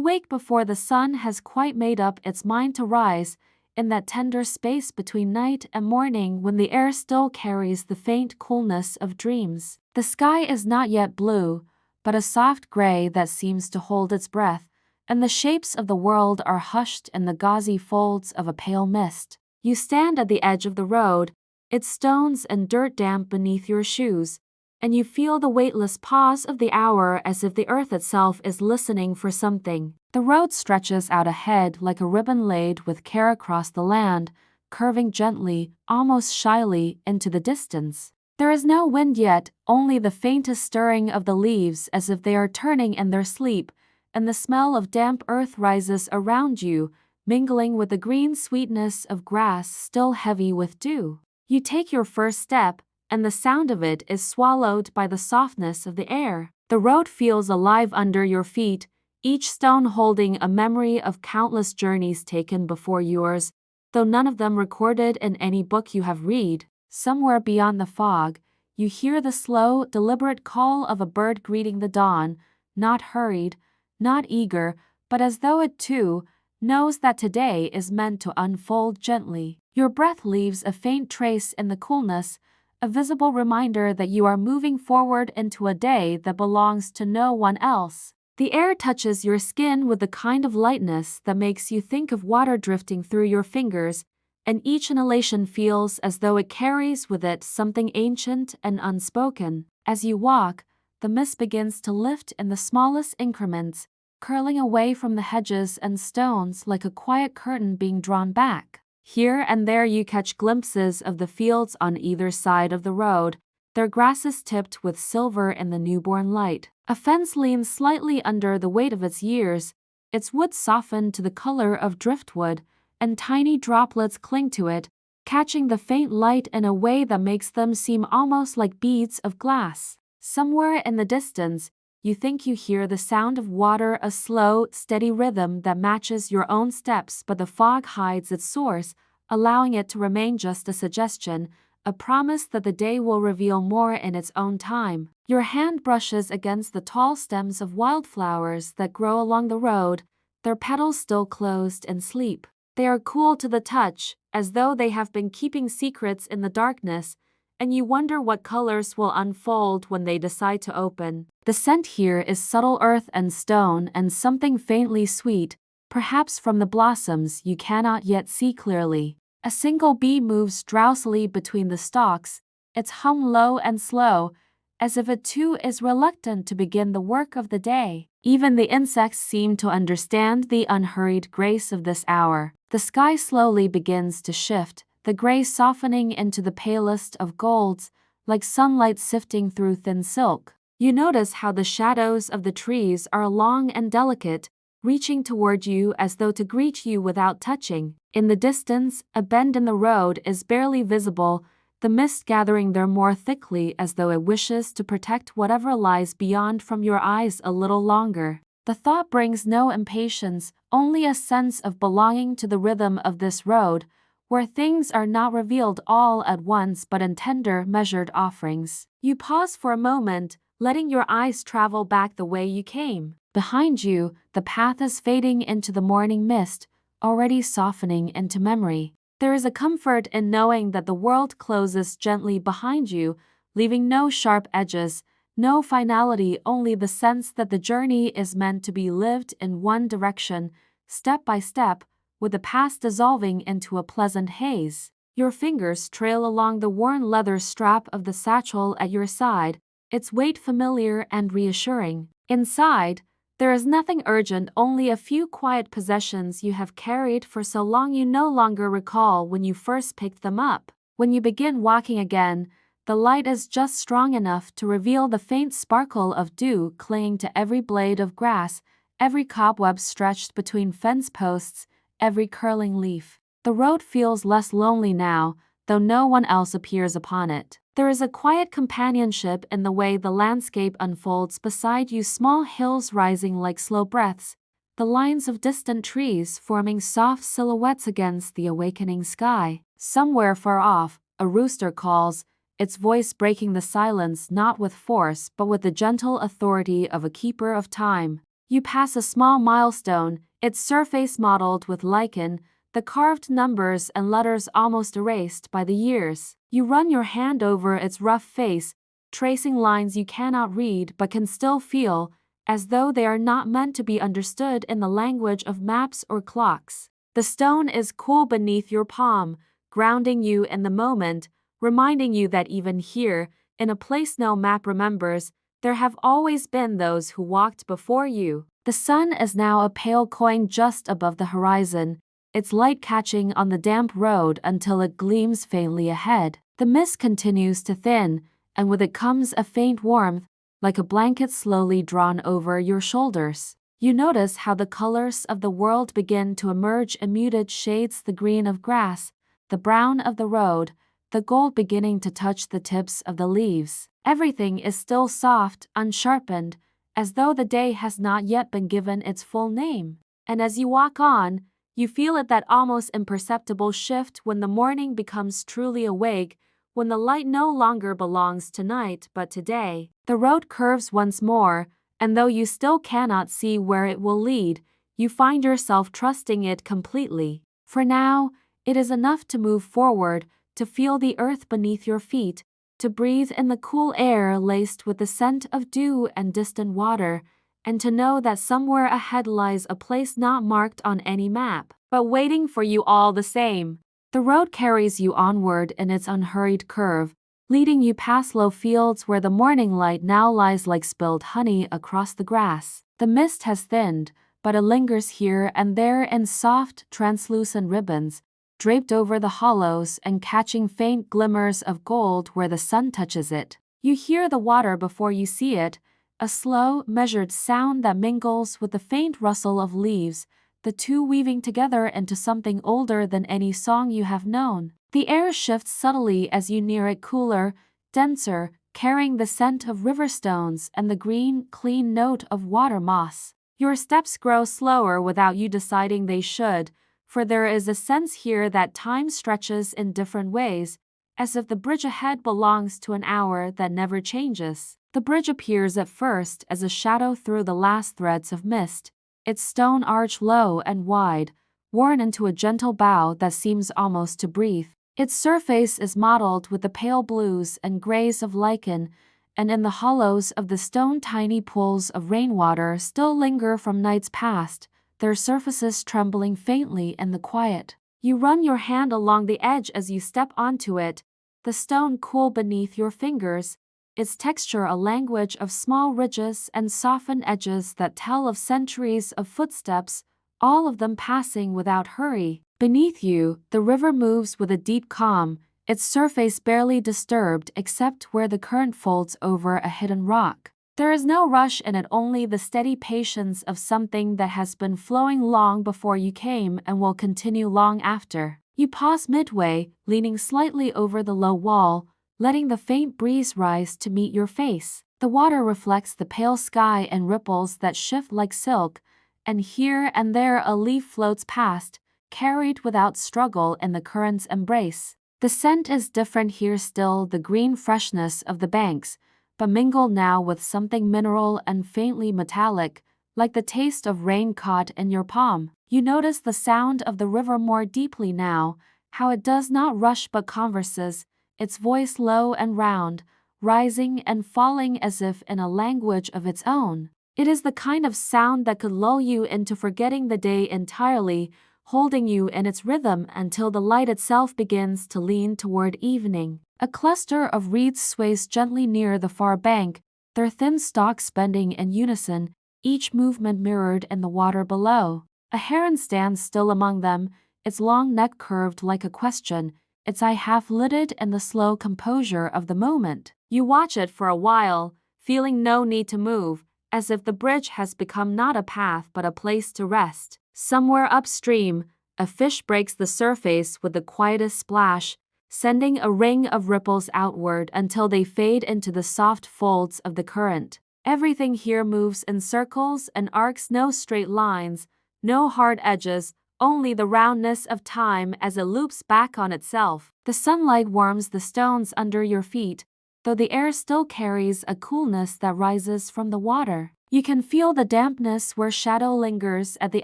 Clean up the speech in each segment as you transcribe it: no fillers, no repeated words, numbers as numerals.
wake before the sun has quite made up its mind to rise, in that tender space between night and morning when the air still carries the faint coolness of dreams. The sky is not yet blue, but a soft gray that seems to hold its breath, and the shapes of the world are hushed in the gauzy folds of a pale mist. You stand at the edge of the road, its stones and dirt damp beneath your shoes, and you feel the weightless pause of the hour as if the earth itself is listening for something. The road stretches out ahead like a ribbon laid with care across the land, curving gently, almost shyly, into the distance. There is no wind yet, only the faintest stirring of the leaves as if they are turning in their sleep, and the smell of damp earth rises around you, mingling with the green sweetness of grass still heavy with dew. You take your first step, and the sound of it is swallowed by the softness of the air. The road feels alive under your feet, each stone holding a memory of countless journeys taken before yours, though none of them recorded in any book you have read. Somewhere beyond the fog, you hear the slow, deliberate call of a bird greeting the dawn, not hurried, not eager, but as though it too knows that today is meant to unfold gently. Your breath leaves a faint trace in the coolness, a visible reminder that you are moving forward into a day that belongs to no one else. The air touches your skin with the kind of lightness that makes you think of water drifting through your fingers, and each inhalation feels as though it carries with it something ancient and unspoken. As you walk, the mist begins to lift in the smallest increments, curling away from the hedges and stones like a quiet curtain being drawn back. Here and there you catch glimpses of the fields on either side of the road, their grasses tipped with silver in the newborn light. A fence leans slightly under the weight of its years, its wood softened to the color of driftwood, and tiny droplets cling to it, catching the faint light in a way that makes them seem almost like beads of glass. Somewhere in the distance, you think you hear the sound of water, a slow, steady rhythm that matches your own steps, but the fog hides its source, allowing it to remain just a suggestion, a promise that the day will reveal more in its own time. Your hand brushes against the tall stems of wildflowers that grow along the road, their petals still closed in sleep. They are cool to the touch, as though they have been keeping secrets in the darkness, and you wonder what colors will unfold when they decide to open. The scent here is subtle earth and stone and something faintly sweet, perhaps from the blossoms you cannot yet see clearly. A single bee moves drowsily between the stalks, its hum low and slow, as if it too is reluctant to begin the work of the day. Even the insects seem to understand the unhurried grace of this hour. The sky slowly begins to shift, the gray softening into the palest of golds, like sunlight sifting through thin silk. You notice how the shadows of the trees are long and delicate, reaching toward you as though to greet you without touching. In the distance, a bend in the road is barely visible, the mist gathering there more thickly as though it wishes to protect whatever lies beyond from your eyes a little longer. The thought brings no impatience, only a sense of belonging to the rhythm of this road, where things are not revealed all at once but in tender, measured offerings. You pause for a moment, letting your eyes travel back the way you came. Behind you, the path is fading into the morning mist, already softening into memory. There is a comfort in knowing that the world closes gently behind you, leaving no sharp edges, no finality, only the sense that the journey is meant to be lived in one direction, step by step, with the past dissolving into a pleasant haze. Your fingers trail along the worn leather strap of the satchel at your side, its weight familiar and reassuring. Inside, there is nothing urgent, only a few quiet possessions you have carried for so long you no longer recall when you first picked them up. When you begin walking again, the light is just strong enough to reveal the faint sparkle of dew clinging to every blade of grass, every cobweb stretched between fence posts, every curling leaf. The road feels less lonely now, though no one else appears upon it. There is a quiet companionship in the way the landscape unfolds beside you, small hills rising like slow breaths, the lines of distant trees forming soft silhouettes against the awakening sky. Somewhere far off, a rooster calls, its voice breaking the silence not with force but with the gentle authority of a keeper of time. You pass a small milestone, its surface mottled with lichen, the carved numbers and letters almost erased by the years. You run your hand over its rough face, tracing lines you cannot read but can still feel, as though they are not meant to be understood in the language of maps or clocks. The stone is cool beneath your palm, grounding you in the moment, reminding you that even here, in a place no map remembers, there have always been those who walked before you. The sun is now a pale coin just above the horizon, its light catching on the damp road until it gleams faintly ahead. The mist continues to thin, and with it comes a faint warmth, like a blanket slowly drawn over your shoulders. You notice how the colors of the world begin to emerge in muted shades: the green of grass, the brown of the road, the gold beginning to touch the tips of the leaves. Everything is still soft, unsharpened, as though the day has not yet been given its full name. And as you walk on, you feel it, that almost imperceptible shift when the morning becomes truly awake, when the light no longer belongs to night but to day. The road curves once more, and though you still cannot see where it will lead, you find yourself trusting it completely. For now, it is enough to move forward, to feel the earth beneath your feet, to breathe in the cool air laced with the scent of dew and distant water, and to know that somewhere ahead lies a place not marked on any map, but waiting for you all the same. The road carries you onward in its unhurried curve, leading you past low fields where the morning light now lies like spilled honey across the grass. The mist has thinned, but it lingers here and there in soft, translucent ribbons, draped over the hollows and catching faint glimmers of gold where the sun touches it. You hear the water before you see it, a slow, measured sound that mingles with the faint rustle of leaves, the two weaving together into something older than any song you have known. The air shifts subtly as you near it, cooler, denser, carrying the scent of river stones and the green, clean note of water moss. Your steps grow slower without you deciding they should, for there is a sense here that time stretches in different ways, as if the bridge ahead belongs to an hour that never changes. The bridge appears at first as a shadow through the last threads of mist, its stone arch low and wide, worn into a gentle bow that seems almost to breathe. Its surface is mottled with the pale blues and grays of lichen, and in the hollows of the stone tiny pools of rainwater still linger from nights past, their surfaces trembling faintly in the quiet. You run your hand along the edge as you step onto it, the stone cool beneath your fingers, its texture a language of small ridges and softened edges that tell of centuries of footsteps, all of them passing without hurry. Beneath you, the river moves with a deep calm, its surface barely disturbed except where the current folds over a hidden rock. There is no rush in it, only the steady patience of something that has been flowing long before you came and will continue long after. You pause midway, leaning slightly over the low wall, letting the faint breeze rise to meet your face. The water reflects the pale sky in ripples that shift like silk, and here and there a leaf floats past, carried without struggle in the current's embrace. The scent is different here still, the green freshness of the banks, but mingled now with something mineral and faintly metallic, like the taste of rain caught in your palm. You notice the sound of the river more deeply now, how it does not rush but converses, its voice low and round, rising and falling as if in a language of its own. It is the kind of sound that could lull you into forgetting the day entirely, holding you in its rhythm until the light itself begins to lean toward evening. A cluster of reeds sways gently near the far bank, their thin stalks bending in unison, each movement mirrored in the water below. A heron stands still among them, its long neck curved like a question, its eye half-lidded in the slow composure of the moment. You watch it for a while, feeling no need to move, as if the bridge has become not a path but a place to rest. Somewhere upstream, a fish breaks the surface with the quietest splash, sending a ring of ripples outward until they fade into the soft folds of the current. Everything here moves in circles and arcs, no straight lines, no hard edges, only the roundness of time as it loops back on itself. The sunlight warms the stones under your feet, though the air still carries a coolness that rises from the water. You can feel the dampness where shadow lingers at the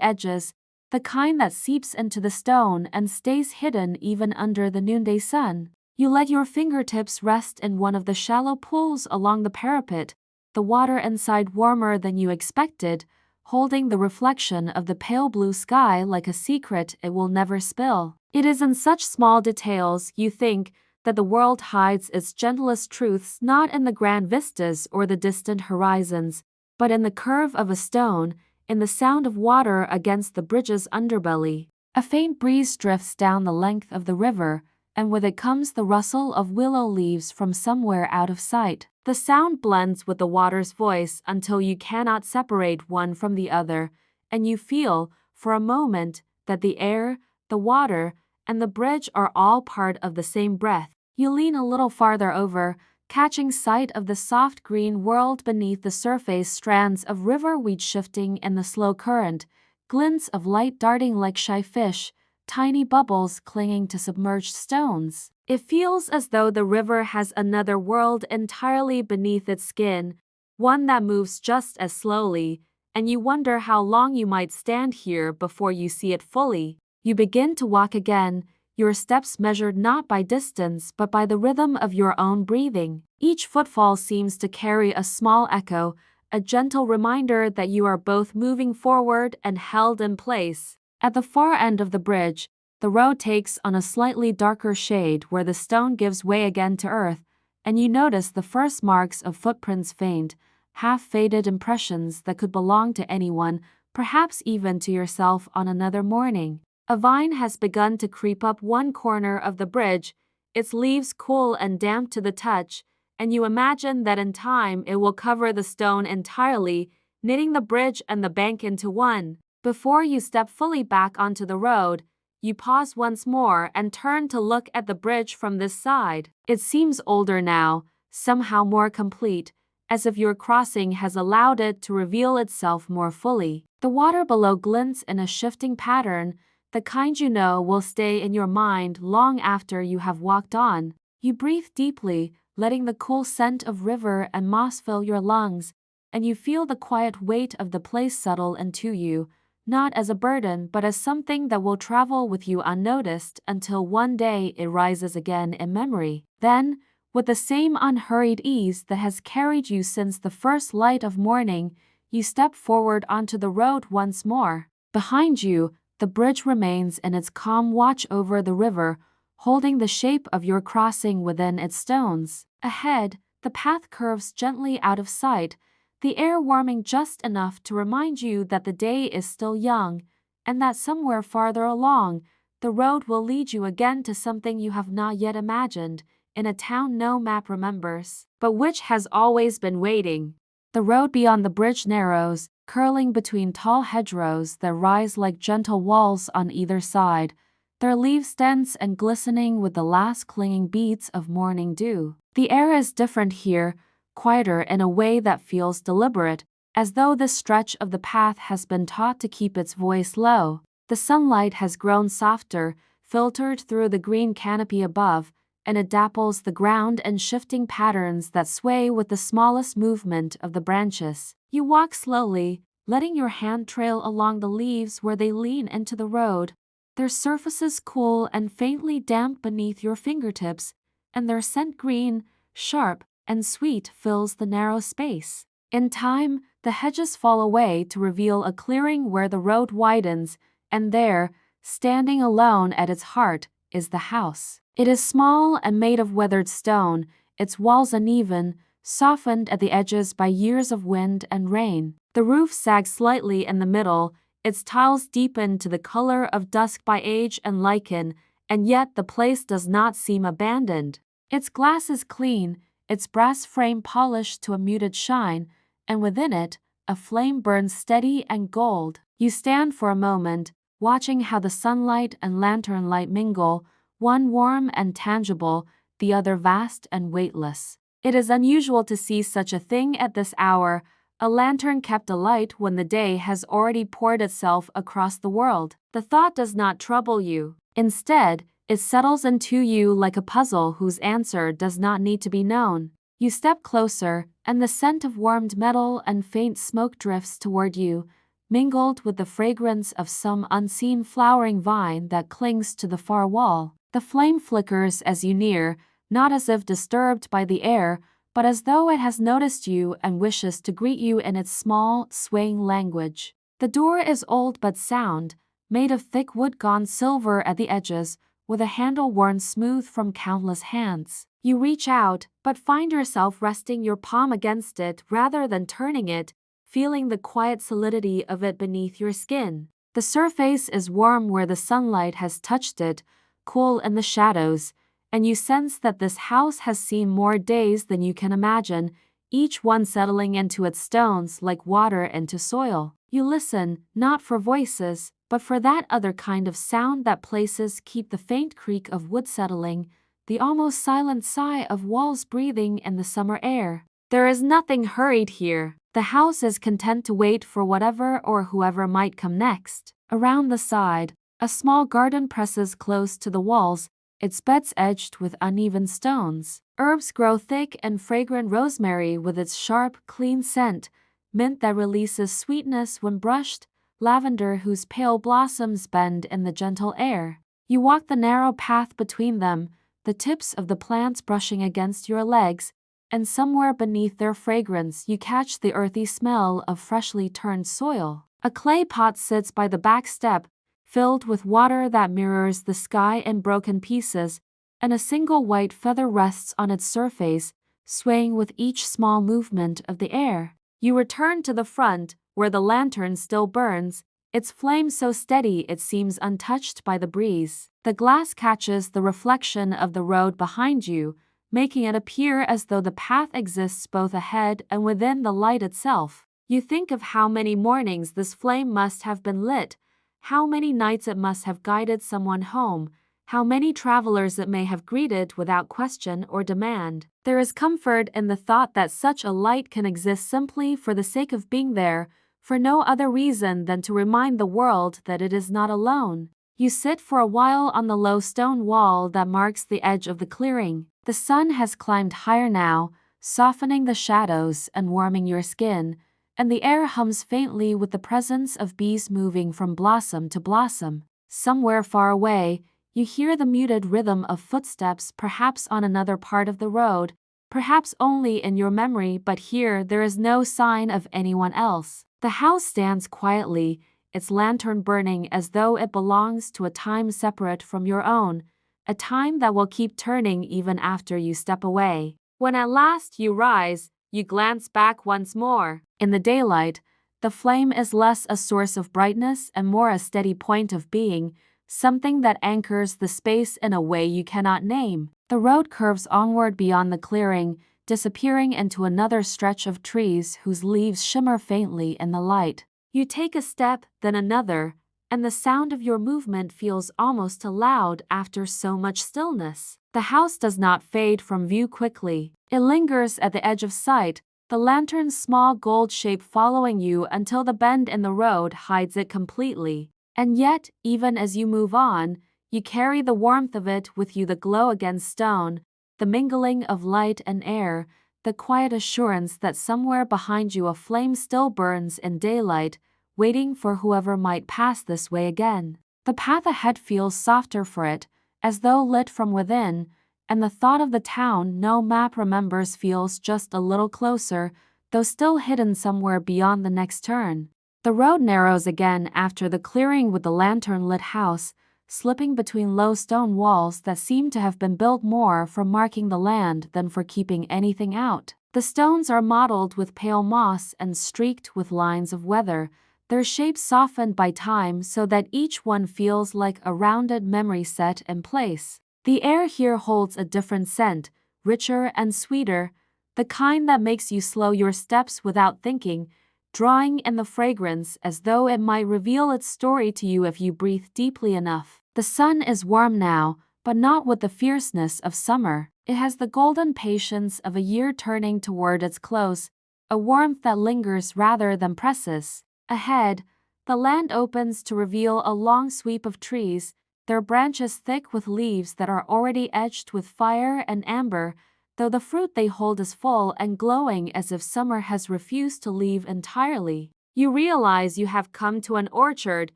edges, the kind that seeps into the stone and stays hidden even under the noonday sun. You let your fingertips rest in one of the shallow pools along the parapet, the water inside warmer than you expected, holding the reflection of the pale blue sky like a secret it will never spill. It is in such small details, you think, that the world hides its gentlest truths, not in the grand vistas or the distant horizons, but in the curve of a stone, in the sound of water against the bridge's underbelly. A faint breeze drifts down the length of the river, and with it comes the rustle of willow leaves from somewhere out of sight. The sound blends with the water's voice until you cannot separate one from the other, and you feel, for a moment, that the air, the water, and the bridge are all part of the same breath. You lean a little farther over, catching sight of the soft green world beneath the surface, strands of river weed shifting in the slow current, glints of light darting like shy fish, tiny bubbles clinging to submerged stones. It feels as though the river has another world entirely beneath its skin, one that moves just as slowly, and you wonder how long you might stand here before you see it fully. You begin to walk again, your steps measured not by distance but by the rhythm of your own breathing. Each footfall seems to carry a small echo, a gentle reminder that you are both moving forward and held in place. At the far end of the bridge, the road takes on a slightly darker shade where the stone gives way again to earth, and you notice the first marks of footprints, faint, half-faded impressions that could belong to anyone, perhaps even to yourself on another morning. A vine has begun to creep up one corner of the bridge, its leaves cool and damp to the touch, and you imagine that in time it will cover the stone entirely, knitting the bridge and the bank into one. Before you step fully back onto the road, you pause once more and turn to look at the bridge from this side. It seems older now, somehow more complete, as if your crossing has allowed it to reveal itself more fully. The water below glints in a shifting pattern, the kind you know will stay in your mind long after you have walked on. You breathe deeply, letting the cool scent of river and moss fill your lungs, and you feel the quiet weight of the place settle into you, not as a burden but as something that will travel with you unnoticed until one day it rises again in memory. Then, with the same unhurried ease that has carried you since the first light of morning, you step forward onto the road once more. Behind you, the bridge remains in its calm watch over the river, holding the shape of your crossing within its stones. Ahead, the path curves gently out of sight, the air warming just enough to remind you that the day is still young, and that somewhere farther along, the road will lead you again to something you have not yet imagined, in a town no map remembers, but which has always been waiting. The road beyond the bridge narrows, curling between tall hedgerows that rise like gentle walls on either side, their leaves dense and glistening with the last clinging beads of morning dew. The air is different here, quieter in a way that feels deliberate, as though this stretch of the path has been taught to keep its voice low. The sunlight has grown softer, filtered through the green canopy above, and it dapples the ground in shifting patterns that sway with the smallest movement of the branches. You walk slowly, letting your hand trail along the leaves where they lean into the road, their surfaces cool and faintly damp beneath your fingertips, and their scent green, sharp, and sweet fills the narrow space. In time, the hedges fall away to reveal a clearing where the road widens, and there, standing alone at its heart, is the house. It is small and made of weathered stone, its walls uneven, softened at the edges by years of wind and rain. The roof sags slightly in the middle, its tiles deepen to the color of dusk by age and lichen, and yet the place does not seem abandoned. Its glass is clean, its brass frame polished to a muted shine, and within it, a flame burns steady and gold. You stand for a moment, watching how the sunlight and lantern light mingle, one warm and tangible, the other vast and weightless. It is unusual to see such a thing at this hour, a lantern kept alight when the day has already poured itself across the world. The thought does not trouble you. Instead, it settles into you like a puzzle whose answer does not need to be known. You step closer, and the scent of warmed metal and faint smoke drifts toward you, mingled with the fragrance of some unseen flowering vine that clings to the far wall. The flame flickers as you near, not as if disturbed by the air, but as though it has noticed you and wishes to greet you in its small, swaying language. The door is old but sound, made of thick wood gone silver at the edges, with a handle worn smooth from countless hands. You reach out, but find yourself resting your palm against it rather than turning it, feeling the quiet solidity of it beneath your skin. The surface is warm where the sunlight has touched it, cool in the shadows, and you sense that this house has seen more days than you can imagine, each one settling into its stones like water into soil. You listen, not for voices, but for that other kind of sound that places keep, the faint creak of wood settling, the almost silent sigh of walls breathing in the summer air. There is nothing hurried here. The house is content to wait for whatever or whoever might come next. Around the side, a small garden presses close to the walls, its beds edged with uneven stones. Herbs grow thick and fragrant, rosemary with its sharp, clean scent, mint that releases sweetness when brushed, lavender whose pale blossoms bend in the gentle air. You walk the narrow path between them, the tips of the plants brushing against your legs, and somewhere beneath their fragrance you catch the earthy smell of freshly turned soil. A clay pot sits by the back step, filled with water that mirrors the sky in broken pieces, and a single white feather rests on its surface, swaying with each small movement of the air. You return to the front, where the lantern still burns, its flame so steady it seems untouched by the breeze. The glass catches the reflection of the road behind you, making it appear as though the path exists both ahead and within the light itself. You think of how many mornings this flame must have been lit, how many nights it must have guided someone home, how many travelers it may have greeted without question or demand. There is comfort in the thought that such a light can exist simply for the sake of being there, for no other reason than to remind the world that it is not alone. You sit for a while on the low stone wall that marks the edge of the clearing. The sun has climbed higher now, softening the shadows and warming your skin, and the air hums faintly with the presence of bees moving from blossom to blossom. Somewhere far away, you hear the muted rhythm of footsteps, perhaps on another part of the road, perhaps only in your memory, but here there is no sign of anyone else. The house stands quietly, its lantern burning as though it belongs to a time separate from your own, a time that will keep turning even after you step away. When at last you rise, you glance back once more. In the daylight, the flame is less a source of brightness and more a steady point of being, something that anchors the space in a way you cannot name. The road curves onward beyond the clearing, disappearing into another stretch of trees whose leaves shimmer faintly in the light. You take a step, then another, and the sound of your movement feels almost loud after so much stillness. The house does not fade from view quickly. It lingers at the edge of sight, the lantern's small gold shape following you until the bend in the road hides it completely. And yet, even as you move on, you carry the warmth of it with you, the glow against stone, the mingling of light and air, the quiet assurance that somewhere behind you a flame still burns in daylight, waiting for whoever might pass this way again. The path ahead feels softer for it, as though lit from within, and the thought of the town no map remembers feels just a little closer, though still hidden somewhere beyond the next turn. The road narrows again after the clearing with the lantern-lit house, slipping between low stone walls that seem to have been built more for marking the land than for keeping anything out. The stones are mottled with pale moss and streaked with lines of weather, their shapes softened by time so that each one feels like a rounded memory set in place. The air here holds a different scent, richer and sweeter, the kind that makes you slow your steps without thinking, drawing in the fragrance as though it might reveal its story to you if you breathe deeply enough. The sun is warm now, but not with the fierceness of summer. It has the golden patience of a year turning toward its close, a warmth that lingers rather than presses. Ahead, the land opens to reveal a long sweep of trees, their branches thick with leaves that are already edged with fire and amber, though the fruit they hold is full and glowing as if summer has refused to leave entirely. You realize you have come to an orchard,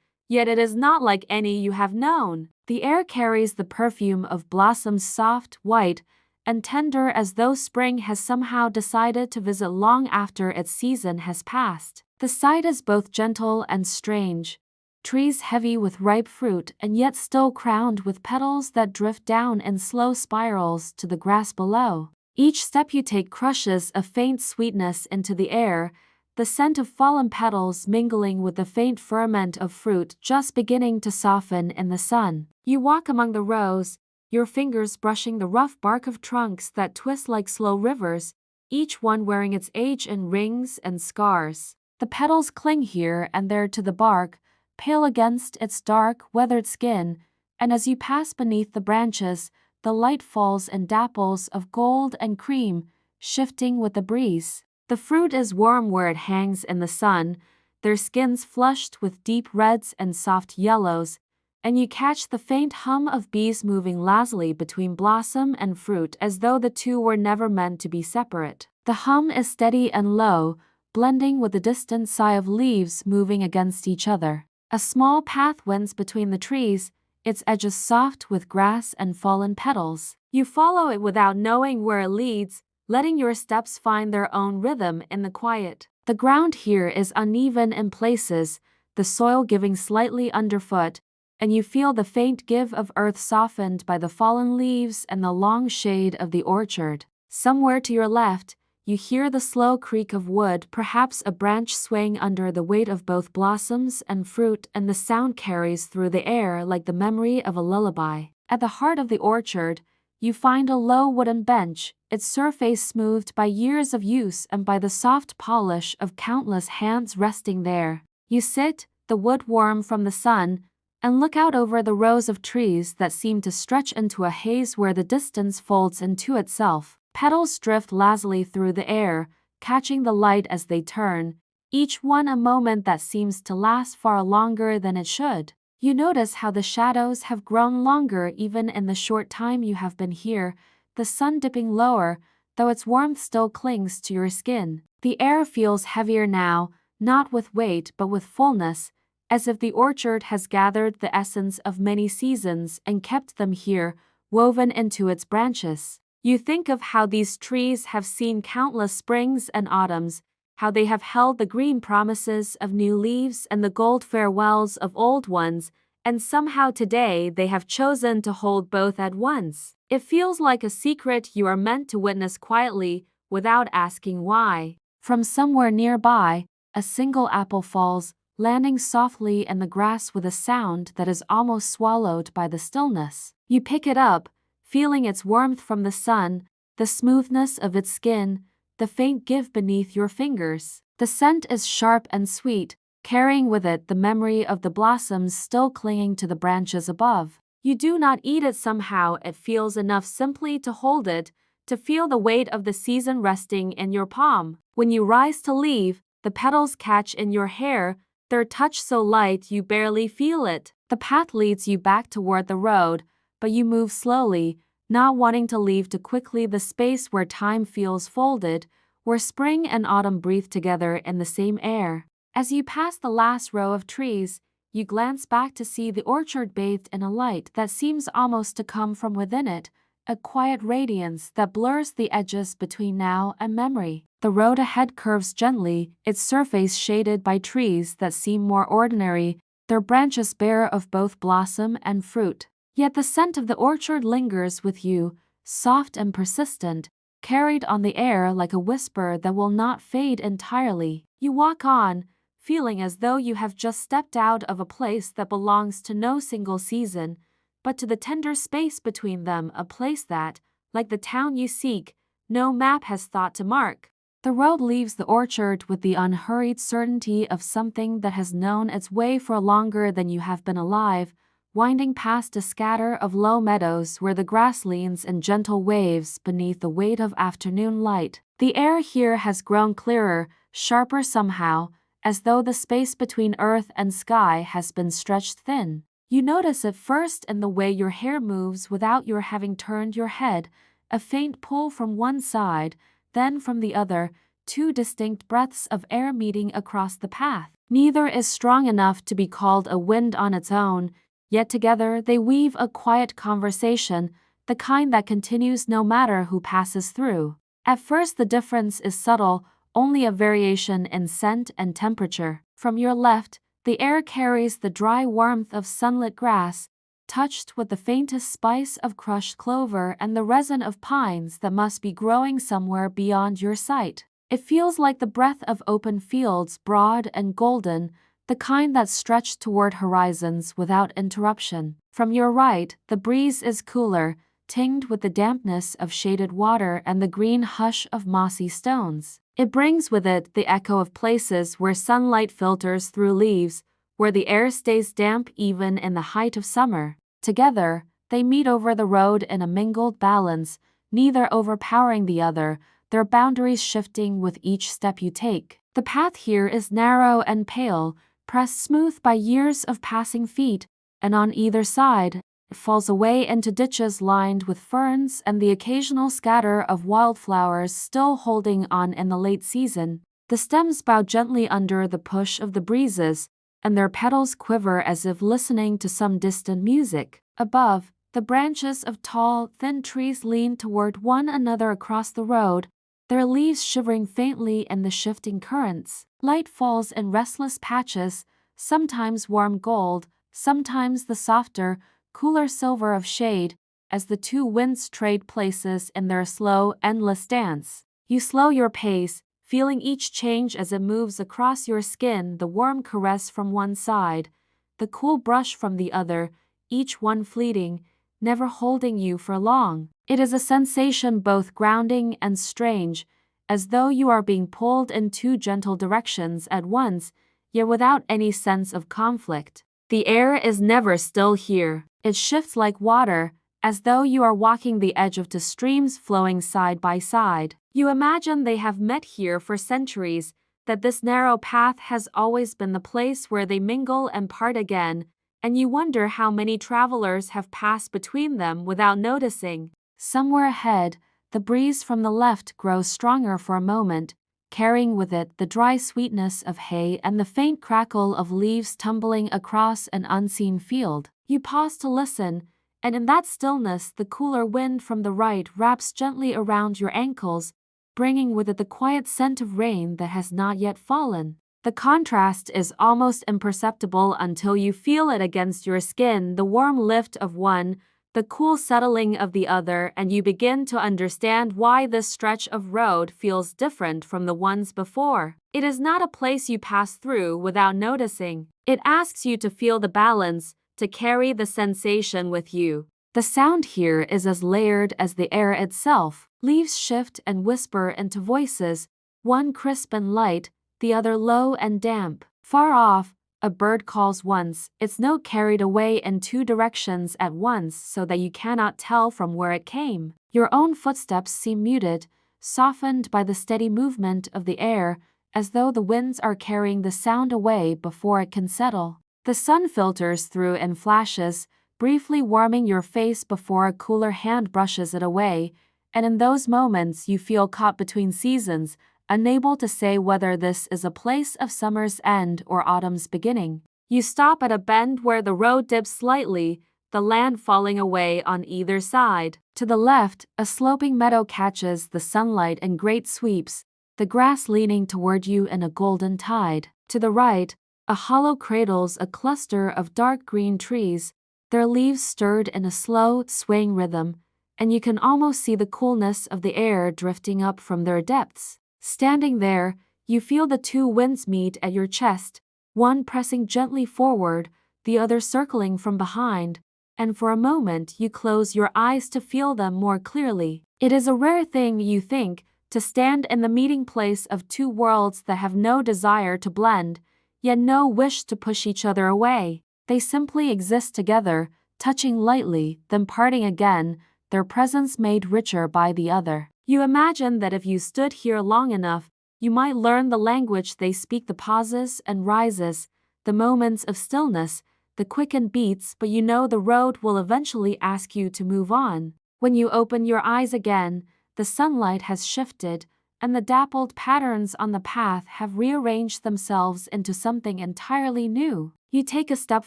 yet it is not like any you have known. The air carries the perfume of blossoms, soft, white, and tender, as though spring has somehow decided to visit long after its season has passed. The sight is both gentle and strange. Trees heavy with ripe fruit and yet still crowned with petals that drift down in slow spirals to the grass below. Each step you take crushes a faint sweetness into the air, the scent of fallen petals mingling with the faint ferment of fruit just beginning to soften in the sun. You walk among the rows, your fingers brushing the rough bark of trunks that twist like slow rivers, each one wearing its age in rings and scars. The petals cling here and there to the bark, pale against its dark, weathered skin, and as you pass beneath the branches, the light falls in dapples of gold and cream, shifting with the breeze. The fruit is warm where it hangs in the sun, their skins flushed with deep reds and soft yellows, and you catch the faint hum of bees moving lazily between blossom and fruit as though the two were never meant to be separate. The hum is steady and low, blending with the distant sigh of leaves moving against each other. A small path winds between the trees, its edges soft with grass and fallen petals. You follow it without knowing where it leads, letting your steps find their own rhythm in the quiet. The ground here is uneven in places, the soil giving slightly underfoot, and you feel the faint give of earth softened by the fallen leaves and the long shade of the orchard. Somewhere to your left, you hear the slow creak of wood, perhaps a branch swaying under the weight of both blossoms and fruit, and the sound carries through the air like the memory of a lullaby. At the heart of the orchard, you find a low wooden bench, its surface smoothed by years of use and by the soft polish of countless hands resting there. You sit, the wood warm from the sun, and look out over the rows of trees that seem to stretch into a haze where the distance folds into itself. Petals drift lazily through the air, catching the light as they turn, each one a moment that seems to last far longer than it should. You notice how the shadows have grown longer even in the short time you have been here, the sun dipping lower, though its warmth still clings to your skin. The air feels heavier now, not with weight but with fullness, as if the orchard has gathered the essence of many seasons and kept them here, woven into its branches. You think of how these trees have seen countless springs and autumns, how they have held the green promises of new leaves and the gold farewells of old ones, and somehow today they have chosen to hold both at once. It feels like a secret you are meant to witness quietly, without asking why. From somewhere nearby, a single apple falls, landing softly in the grass with a sound that is almost swallowed by the stillness. You pick it up, feeling its warmth from the sun, the smoothness of its skin, the faint give beneath your fingers. The scent is sharp and sweet, carrying with it the memory of the blossoms still clinging to the branches above. You do not eat it somehow, it feels enough simply to hold it, to feel the weight of the season resting in your palm. When you rise to leave, the petals catch in your hair, their touch so light you barely feel it. The path leads you back toward the road, but you move slowly, not wanting to leave too quickly the space where time feels folded, where spring and autumn breathe together in the same air. As you pass the last row of trees, you glance back to see the orchard bathed in a light that seems almost to come from within it, a quiet radiance that blurs the edges between now and memory. The road ahead curves gently, its surface shaded by trees that seem more ordinary, their branches bare of both blossom and fruit. Yet the scent of the orchard lingers with you, soft and persistent, carried on the air like a whisper that will not fade entirely. You walk on, feeling as though you have just stepped out of a place that belongs to no single season, but to the tender space between them, a place that, like the town you seek, no map has thought to mark. The road leaves the orchard with the unhurried certainty of something that has known its way for longer than you have been alive, winding past a scatter of low meadows where the grass leans in gentle waves beneath the weight of afternoon light. The air here has grown clearer, sharper somehow, as though the space between earth and sky has been stretched thin. You notice it first in the way your hair moves without your having turned your head, a faint pull from one side, then from the other, two distinct breaths of air meeting across the path. Neither is strong enough to be called a wind on its own, yet together they weave a quiet conversation, the kind that continues no matter who passes through. At first the difference is subtle, only a variation in scent and temperature. From your left, the air carries the dry warmth of sunlit grass, touched with the faintest spice of crushed clover and the resin of pines that must be growing somewhere beyond your sight. It feels like the breath of open fields, broad and golden, the kind that stretch toward horizons without interruption. From your right, the breeze is cooler, tinged with the dampness of shaded water and the green hush of mossy stones. It brings with it the echo of places where sunlight filters through leaves, where the air stays damp even in the height of summer. Together, they meet over the road in a mingled balance, neither overpowering the other, their boundaries shifting with each step you take. The path here is narrow and pale, pressed smooth by years of passing feet, and on either side, it falls away into ditches lined with ferns and the occasional scatter of wildflowers still holding on in the late season. The stems bow gently under the push of the breezes, and their petals quiver as if listening to some distant music. Above, the branches of tall, thin trees lean toward one another across the road, their leaves shivering faintly in the shifting currents. Light falls in restless patches, sometimes warm gold, sometimes the softer, cooler silver of shade, as the two winds trade places in their slow, endless dance. You slow your pace, feeling each change as it moves across your skin, the warm caress from one side, the cool brush from the other, each one fleeting, never holding you for long. It is a sensation both grounding and strange, as though you are being pulled in two gentle directions at once, yet without any sense of conflict. The air is never still here. It shifts like water, as though you are walking the edge of two streams flowing side by side. You imagine they have met here for centuries, that this narrow path has always been the place where they mingle and part again, and you wonder how many travelers have passed between them without noticing. Somewhere ahead, the breeze from the left grows stronger for a moment, carrying with it the dry sweetness of hay and the faint crackle of leaves tumbling across an unseen field. You pause to listen, and in that stillness the cooler wind from the right wraps gently around your ankles, bringing with it the quiet scent of rain that has not yet fallen. The contrast is almost imperceptible until you feel it against your skin, the warm lift of one, the cool settling of the other, and you begin to understand why this stretch of road feels different from the ones before. It is not a place you pass through without noticing. It asks you to feel the balance, to carry the sensation with you. The sound here is as layered as the air itself. Leaves shift and whisper into voices, one crisp and light, the other low and damp. Far off, a bird calls once, its note carried away in two directions at once so that you cannot tell from where it came. Your own footsteps seem muted, softened by the steady movement of the air, as though the winds are carrying the sound away before it can settle. The sun filters through in flashes, briefly warming your face before a cooler hand brushes it away, and in those moments you feel caught between seasons, unable to say whether this is a place of summer's end or autumn's beginning. You stop at a bend where the road dips slightly, the land falling away on either side. To the left, a sloping meadow catches the sunlight in great sweeps, the grass leaning toward you in a golden tide. To the right, a hollow cradles a cluster of dark green trees, their leaves stirred in a slow, swaying rhythm, and you can almost see the coolness of the air drifting up from their depths. Standing there, you feel the two winds meet at your chest, one pressing gently forward, the other circling from behind, and for a moment you close your eyes to feel them more clearly. It is a rare thing, you think, to stand in the meeting place of two worlds that have no desire to blend, yet no wish to push each other away. They simply exist together, touching lightly, then parting again, their presence made richer by the other. You imagine that if you stood here long enough, you might learn the language they speak, the pauses and rises, the moments of stillness, the quickened beats, but you know the road will eventually ask you to move on. When you open your eyes again, the sunlight has shifted, and the dappled patterns on the path have rearranged themselves into something entirely new. You take a step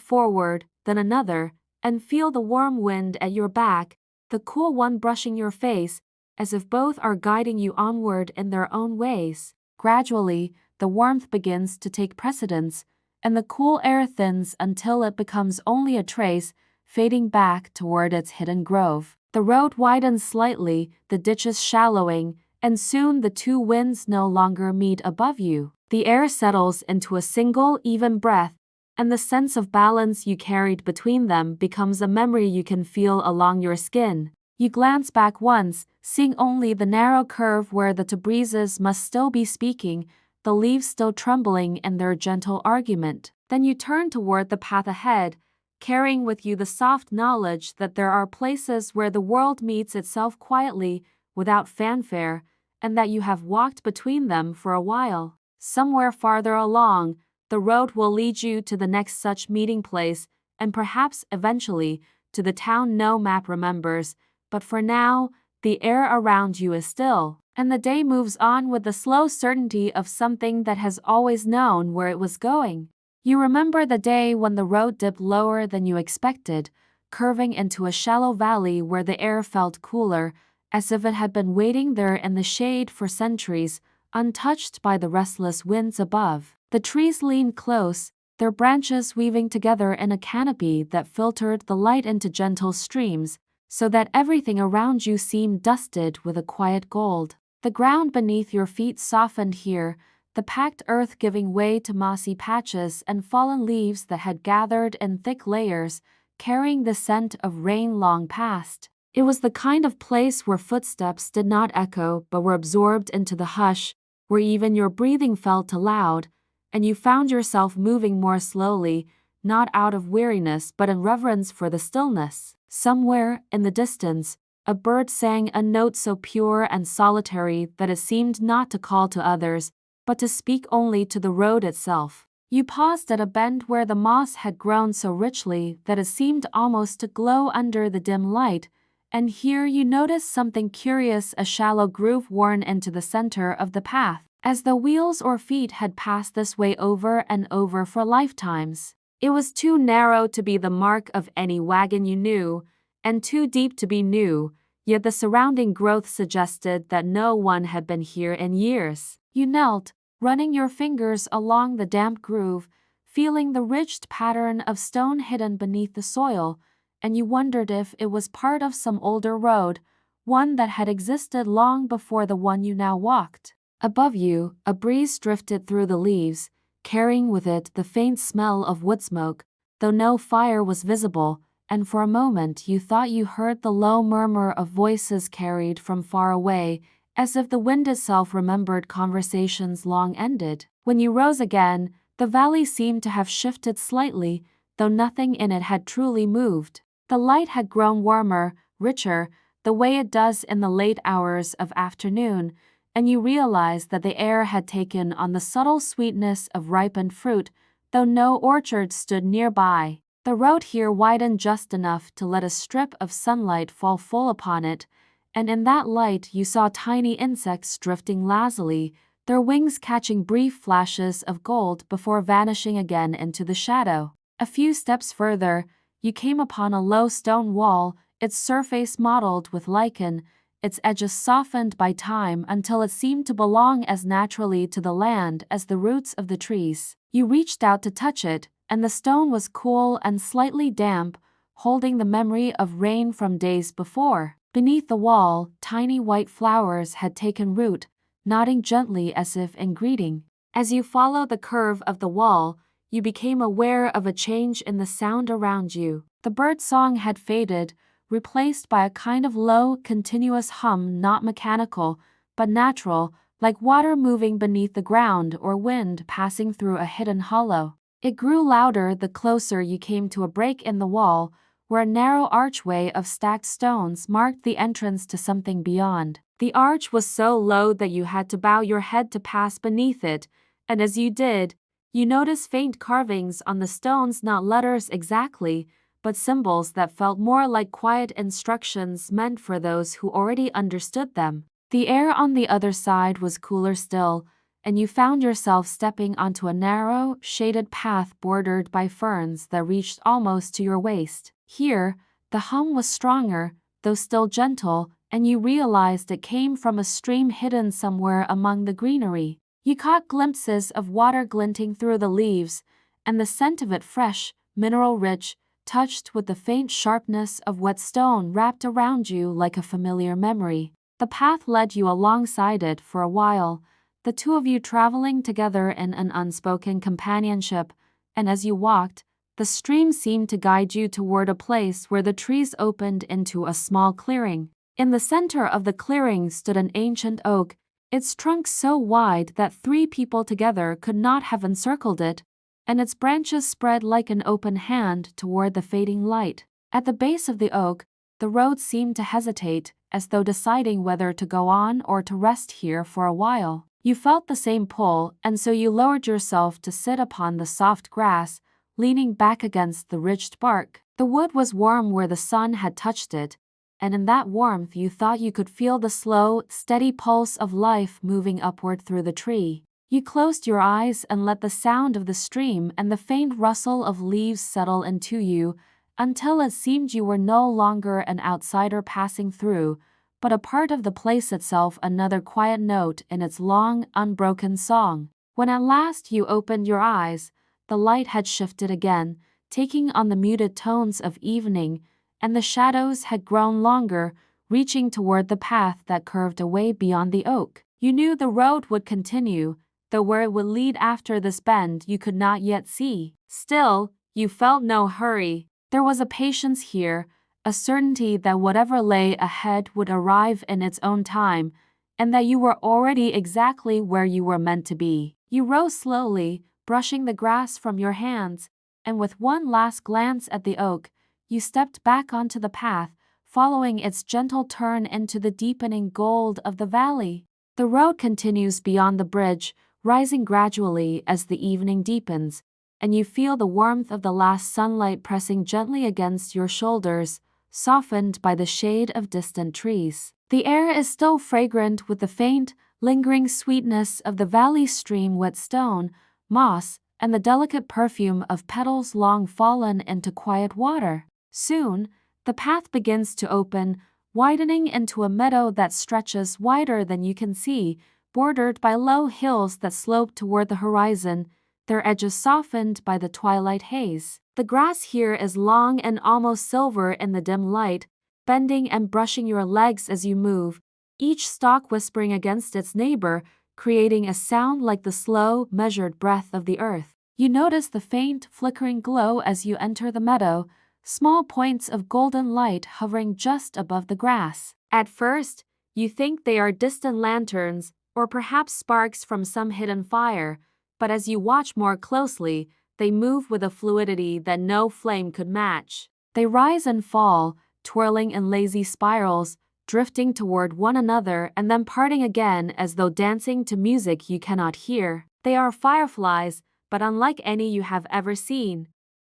forward, then another, and feel the warm wind at your back, the cool one brushing your face, as if both are guiding you onward in their own ways. Gradually, the warmth begins to take precedence, and the cool air thins until it becomes only a trace, fading back toward its hidden grove. The road widens slightly, the ditches shallowing, and soon the two winds no longer meet above you. The air settles into a single, even breath, and the sense of balance you carried between them becomes a memory you can feel along your skin. You glance back once, seeing only the narrow curve where the breezes must still be speaking, the leaves still trembling in their gentle argument. Then you turn toward the path ahead, carrying with you the soft knowledge that there are places where the world meets itself quietly, without fanfare, and that you have walked between them for a while. Somewhere farther along, the road will lead you to the next such meeting place, and perhaps eventually to the town no map remembers, but for now, the air around you is still, and the day moves on with the slow certainty of something that has always known where it was going. You remember the day when the road dipped lower than you expected, curving into a shallow valley where the air felt cooler, as if it had been waiting there in the shade for centuries, untouched by the restless winds above. The trees leaned close, their branches weaving together in a canopy that filtered the light into gentle streams, so that everything around you seemed dusted with a quiet gold. The ground beneath your feet softened here, the packed earth giving way to mossy patches and fallen leaves that had gathered in thick layers, carrying the scent of rain long past. It was the kind of place where footsteps did not echo but were absorbed into the hush, where even your breathing felt loud, and you found yourself moving more slowly, not out of weariness but in reverence for the stillness. Somewhere, in the distance, a bird sang a note so pure and solitary that it seemed not to call to others, but to speak only to the road itself. You paused at a bend where the moss had grown so richly that it seemed almost to glow under the dim light, and here you noticed something curious, a shallow groove worn into the center of the path, as though wheels or feet had passed this way over and over for lifetimes. It was too narrow to be the mark of any wagon you knew, and too deep to be new, yet the surrounding growth suggested that no one had been here in years. You knelt, running your fingers along the damp groove, feeling the ridged pattern of stone hidden beneath the soil, and you wondered if it was part of some older road, one that had existed long before the one you now walked. Above you, a breeze drifted through the leaves, carrying with it the faint smell of wood smoke, though no fire was visible, and for a moment you thought you heard the low murmur of voices carried from far away, as if the wind itself remembered conversations long ended. When you rose again, the valley seemed to have shifted slightly, though nothing in it had truly moved. The light had grown warmer, richer, the way it does in the late hours of afternoon, and you realized that the air had taken on the subtle sweetness of ripened fruit, though no orchard stood nearby. The road here widened just enough to let a strip of sunlight fall full upon it, and in that light you saw tiny insects drifting lazily, their wings catching brief flashes of gold before vanishing again into the shadow. A few steps further, you came upon a low stone wall, its surface mottled with lichen, its edges softened by time until it seemed to belong as naturally to the land as the roots of the trees. You reached out to touch it, and the stone was cool and slightly damp, holding the memory of rain from days before. Beneath the wall, tiny white flowers had taken root, nodding gently as if in greeting. As you followed the curve of the wall, you became aware of a change in the sound around you. The bird song had faded, replaced by a kind of low, continuous hum, not mechanical, but natural, like water moving beneath the ground or wind passing through a hidden hollow. It grew louder the closer you came to a break in the wall, where a narrow archway of stacked stones marked the entrance to something beyond. The arch was so low that you had to bow your head to pass beneath it, and as you did, you noticed faint carvings on the stones, not letters exactly, but symbols that felt more like quiet instructions meant for those who already understood them. The air on the other side was cooler still, and you found yourself stepping onto a narrow, shaded path bordered by ferns that reached almost to your waist. Here, the hum was stronger, though still gentle, and you realized it came from a stream hidden somewhere among the greenery. You caught glimpses of water glinting through the leaves, and the scent of it fresh, mineral-rich, touched with the faint sharpness of wet stone wrapped around you like a familiar memory. The path led you alongside it for a while, the two of you traveling together in an unspoken companionship, and as you walked, the stream seemed to guide you toward a place where the trees opened into a small clearing. In the center of the clearing stood an ancient oak, its trunk so wide that 3 people together could not have encircled it, and its branches spread like an open hand toward the fading light. At the base of the oak, the road seemed to hesitate, as though deciding whether to go on or to rest here for a while. You felt the same pull, and so you lowered yourself to sit upon the soft grass, leaning back against the ridged bark. The wood was warm where the sun had touched it, and in that warmth you thought you could feel the slow, steady pulse of life moving upward through the tree. You closed your eyes and let the sound of the stream and the faint rustle of leaves settle into you, until it seemed you were no longer an outsider passing through, but a part of the place itself, another quiet note in its long, unbroken song. When at last you opened your eyes, the light had shifted again, taking on the muted tones of evening, and the shadows had grown longer, reaching toward the path that curved away beyond the oak. You knew the road would continue, though where it would lead after this bend you could not yet see. Still, you felt no hurry. There was a patience here, a certainty that whatever lay ahead would arrive in its own time, and that you were already exactly where you were meant to be. You rose slowly, brushing the grass from your hands, and with one last glance at the oak, you stepped back onto the path, following its gentle turn into the deepening gold of the valley. The road continues beyond the bridge, rising gradually as the evening deepens, and you feel the warmth of the last sunlight pressing gently against your shoulders, softened by the shade of distant trees. The air is still fragrant with the faint, lingering sweetness of the valley stream, wet stone, moss, and the delicate perfume of petals long fallen into quiet water. Soon, the path begins to open, widening into a meadow that stretches wider than you can see, bordered by low hills that slope toward the horizon, their edges softened by the twilight haze. The grass here is long and almost silver in the dim light, bending and brushing your legs as you move, each stalk whispering against its neighbor, creating a sound like the slow, measured breath of the earth. You notice the faint, flickering glow as you enter the meadow, small points of golden light hovering just above the grass. At first, you think they are distant lanterns, or perhaps sparks from some hidden fire, but as you watch more closely, they move with a fluidity that no flame could match. They rise and fall, twirling in lazy spirals, drifting toward one another and then parting again as though dancing to music you cannot hear. They are fireflies, but unlike any you have ever seen.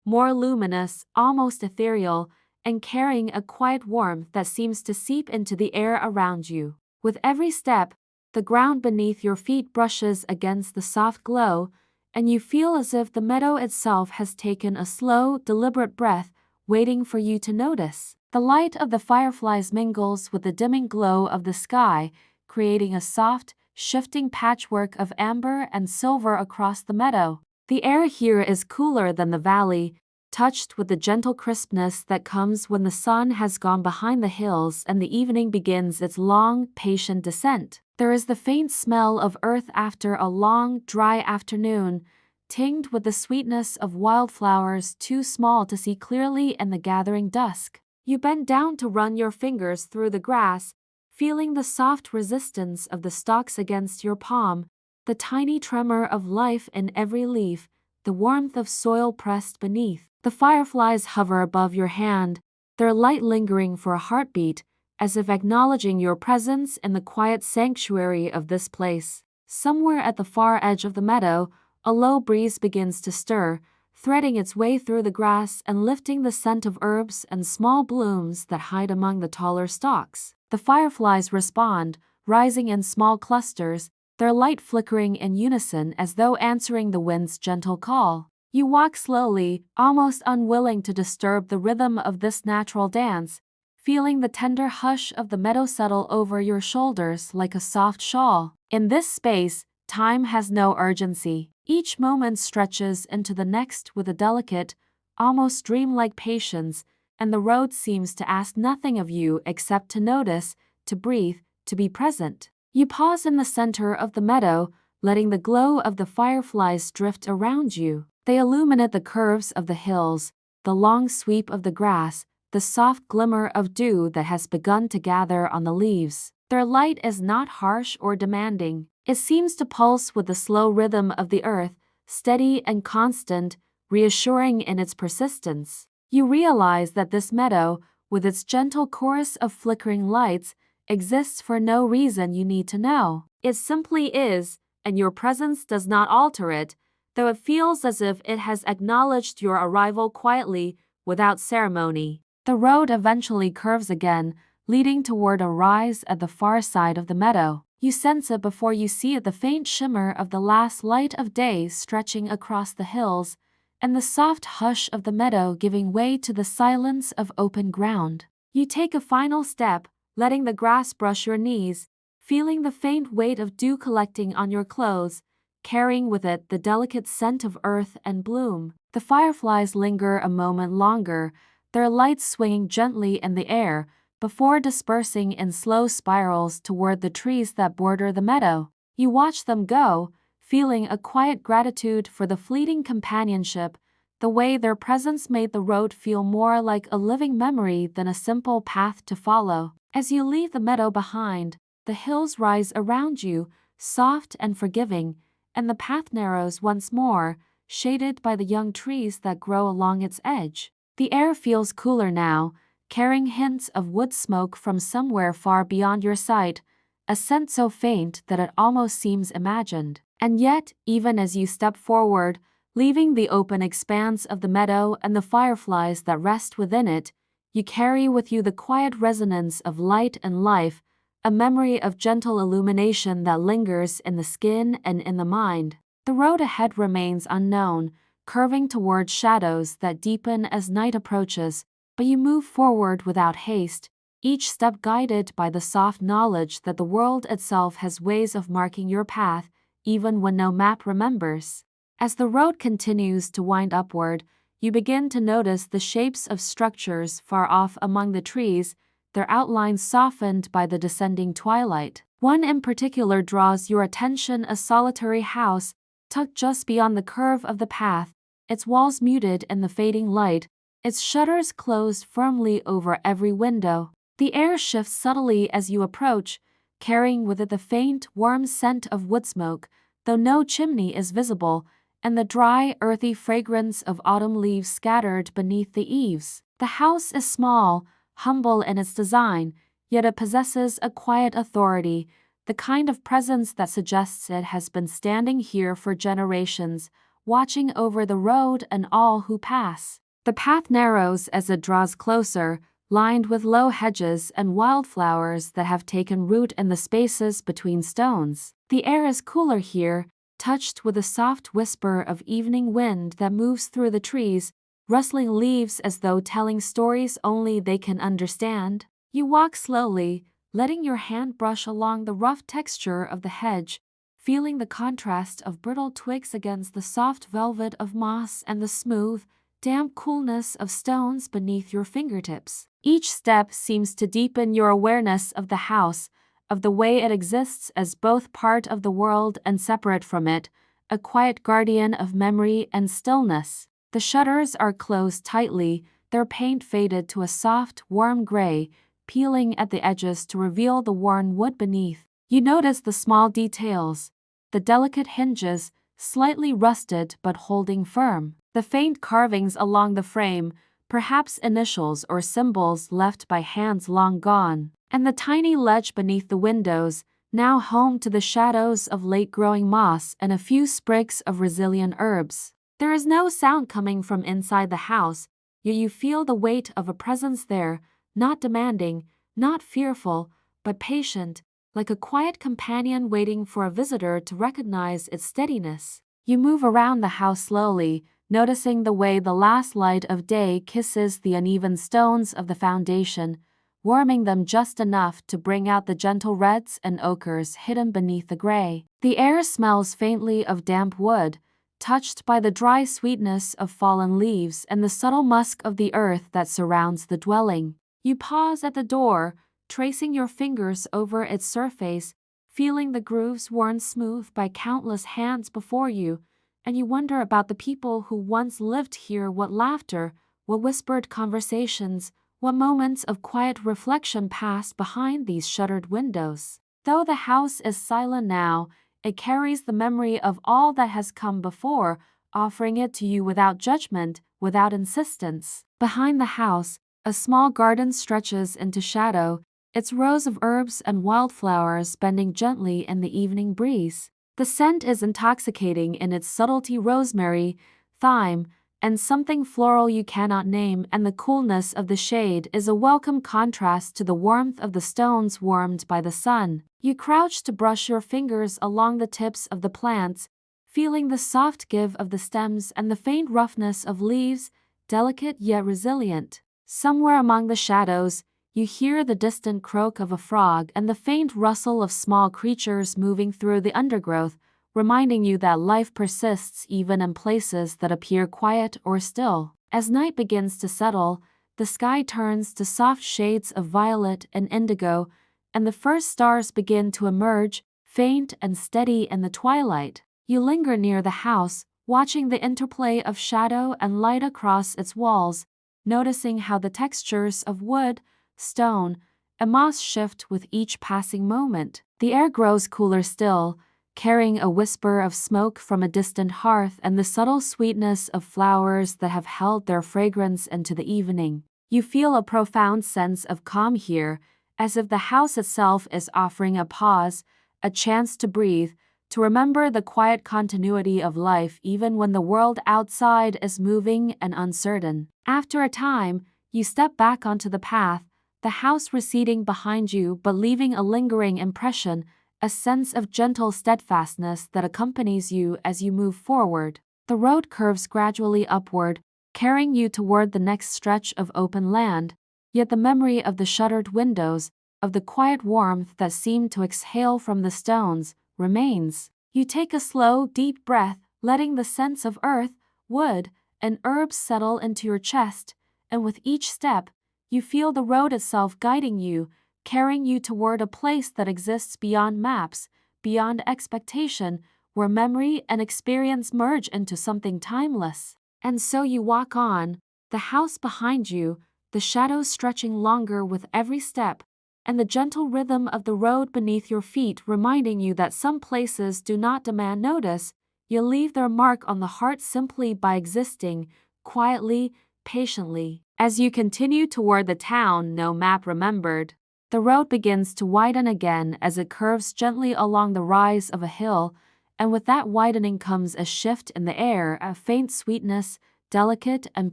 More luminous, almost ethereal, and carrying a quiet warmth that seems to seep into the air around you. With every step, the ground beneath your feet brushes against the soft glow, and you feel as if the meadow itself has taken a slow, deliberate breath, waiting for you to notice. The light of the fireflies mingles with the dimming glow of the sky, creating a soft, shifting patchwork of amber and silver across the meadow. The air here is cooler than the valley, touched with the gentle crispness that comes when the sun has gone behind the hills and the evening begins its long, patient descent. There is the faint smell of earth after a long, dry afternoon, tinged with the sweetness of wildflowers too small to see clearly in the gathering dusk. You bend down to run your fingers through the grass, feeling the soft resistance of the stalks against your palm, the tiny tremor of life in every leaf, the warmth of soil pressed beneath. The fireflies hover above your hand, their light lingering for a heartbeat, as if acknowledging your presence in the quiet sanctuary of this place. Somewhere at the far edge of the meadow, a low breeze begins to stir, threading its way through the grass and lifting the scent of herbs and small blooms that hide among the taller stalks. The fireflies respond, rising in small clusters, their light flickering in unison as though answering the wind's gentle call. You walk slowly, almost unwilling to disturb the rhythm of this natural dance, feeling the tender hush of the meadow settle over your shoulders like a soft shawl. In this space, time has no urgency. Each moment stretches into the next with a delicate, almost dreamlike patience, and the road seems to ask nothing of you except to notice, to breathe, to be present. You pause in the center of the meadow, letting the glow of the fireflies drift around you. They illuminate the curves of the hills, the long sweep of the grass, the soft glimmer of dew that has begun to gather on the leaves. Their light is not harsh or demanding. It seems to pulse with the slow rhythm of the earth, steady and constant, reassuring in its persistence. You realize that this meadow, with its gentle chorus of flickering lights, exists for no reason you need to know. It simply is, and your presence does not alter it, though it feels as if it has acknowledged your arrival quietly, without ceremony. The road eventually curves again, leading toward a rise at the far side of the meadow. You sense it before you see it, the faint shimmer of the last light of day stretching across the hills, and the soft hush of the meadow giving way to the silence of open ground. You take a final step, letting the grass brush your knees, feeling the faint weight of dew collecting on your clothes, carrying with it the delicate scent of earth and bloom. The fireflies linger a moment longer, their lights swinging gently in the air, before dispersing in slow spirals toward the trees that border the meadow. You watch them go, feeling a quiet gratitude for the fleeting companionship, the way their presence made the road feel more like a living memory than a simple path to follow. As you leave the meadow behind, the hills rise around you, soft and forgiving, and the path narrows once more, shaded by the young trees that grow along its edge. The air feels cooler now, carrying hints of wood smoke from somewhere far beyond your sight, a scent so faint that it almost seems imagined. And yet, even as you step forward, leaving the open expanse of the meadow and the fireflies that rest within it, you carry with you the quiet resonance of light and life, a memory of gentle illumination that lingers in the skin and in the mind. The road ahead remains unknown, curving toward shadows that deepen as night approaches, but you move forward without haste, each step guided by the soft knowledge that the world itself has ways of marking your path, even when no map remembers. As the road continues to wind upward, you begin to notice the shapes of structures far off among the trees, their outlines softened by the descending twilight. One in particular draws your attention, a solitary house, tucked just beyond the curve of the path, its walls muted in the fading light, its shutters closed firmly over every window. The air shifts subtly as you approach, carrying with it the faint, warm scent of wood smoke, though no chimney is visible, and the dry, earthy fragrance of autumn leaves scattered beneath the eaves. The house is small, humble in its design, yet it possesses a quiet authority, the kind of presence that suggests it has been standing here for generations, watching over the road and all who pass. The path narrows as it draws closer, lined with low hedges and wildflowers that have taken root in the spaces between stones. The air is cooler here, touched with a soft whisper of evening wind that moves through the trees, rustling leaves as though telling stories only they can understand. You walk slowly, letting your hand brush along the rough texture of the hedge, feeling the contrast of brittle twigs against the soft velvet of moss and the smooth, damp coolness of stones beneath your fingertips. Each step seems to deepen your awareness of the house, of the way it exists as both part of the world and separate from it, a quiet guardian of memory and stillness. The shutters are closed tightly, their paint faded to a soft, warm gray, peeling at the edges to reveal the worn wood beneath. You notice the small details, the delicate hinges, slightly rusted but holding firm, the faint carvings along the frame, perhaps initials or symbols left by hands long gone, and the tiny ledge beneath the windows, now home to the shadows of late-growing moss and a few sprigs of resilient herbs. There is no sound coming from inside the house, yet you feel the weight of a presence there, not demanding, not fearful, but patient, like a quiet companion waiting for a visitor to recognize its steadiness. You move around the house slowly, noticing the way the last light of day kisses the uneven stones of the foundation, warming them just enough to bring out the gentle reds and ochres hidden beneath the gray. The air smells faintly of damp wood, touched by the dry sweetness of fallen leaves and the subtle musk of the earth that surrounds the dwelling. You pause at the door, tracing your fingers over its surface, feeling the grooves worn smooth by countless hands before you, and you wonder about the people who once lived here, what laughter, what whispered conversations, what moments of quiet reflection passed behind these shuttered windows. Though the house is silent now, it carries the memory of all that has come before, offering it to you without judgment, without insistence. Behind the house, a small garden stretches into shadow, its rows of herbs and wildflowers bending gently in the evening breeze. The scent is intoxicating in its subtlety: rosemary, thyme, and something floral you cannot name, and the coolness of the shade is a welcome contrast to the warmth of the stones warmed by the sun. You crouch to brush your fingers along the tips of the plants, feeling the soft give of the stems and the faint roughness of leaves, delicate yet resilient. Somewhere among the shadows, you hear the distant croak of a frog and the faint rustle of small creatures moving through the undergrowth, reminding you that life persists even in places that appear quiet or still. As night begins to settle, the sky turns to soft shades of violet and indigo, and the first stars begin to emerge, faint and steady in the twilight. You linger near the house, watching the interplay of shadow and light across its walls, noticing how the textures of wood, stone, and moss shift with each passing moment. The air grows cooler still, carrying a whisper of smoke from a distant hearth and the subtle sweetness of flowers that have held their fragrance into the evening. You feel a profound sense of calm here, as if the house itself is offering a pause, a chance to breathe, to remember the quiet continuity of life even when the world outside is moving and uncertain. After a time, you step back onto the path, the house receding behind you but leaving a lingering impression, a sense of gentle steadfastness that accompanies you as you move forward. The road curves gradually upward, carrying you toward the next stretch of open land, yet the memory of the shuttered windows, of the quiet warmth that seemed to exhale from the stones, remains. You take a slow, deep breath, letting the scents of earth, wood, and herbs settle into your chest, and with each step, you feel the road itself guiding you, carrying you toward a place that exists beyond maps, beyond expectation, where memory and experience merge into something timeless. And so you walk on, the house behind you, the shadows stretching longer with every step, and the gentle rhythm of the road beneath your feet reminding you that some places do not demand notice, you leave their mark on the heart simply by existing, quietly, patiently. As you continue toward the town no map remembered, the road begins to widen again as it curves gently along the rise of a hill, and with that widening comes a shift in the air, a faint sweetness, delicate and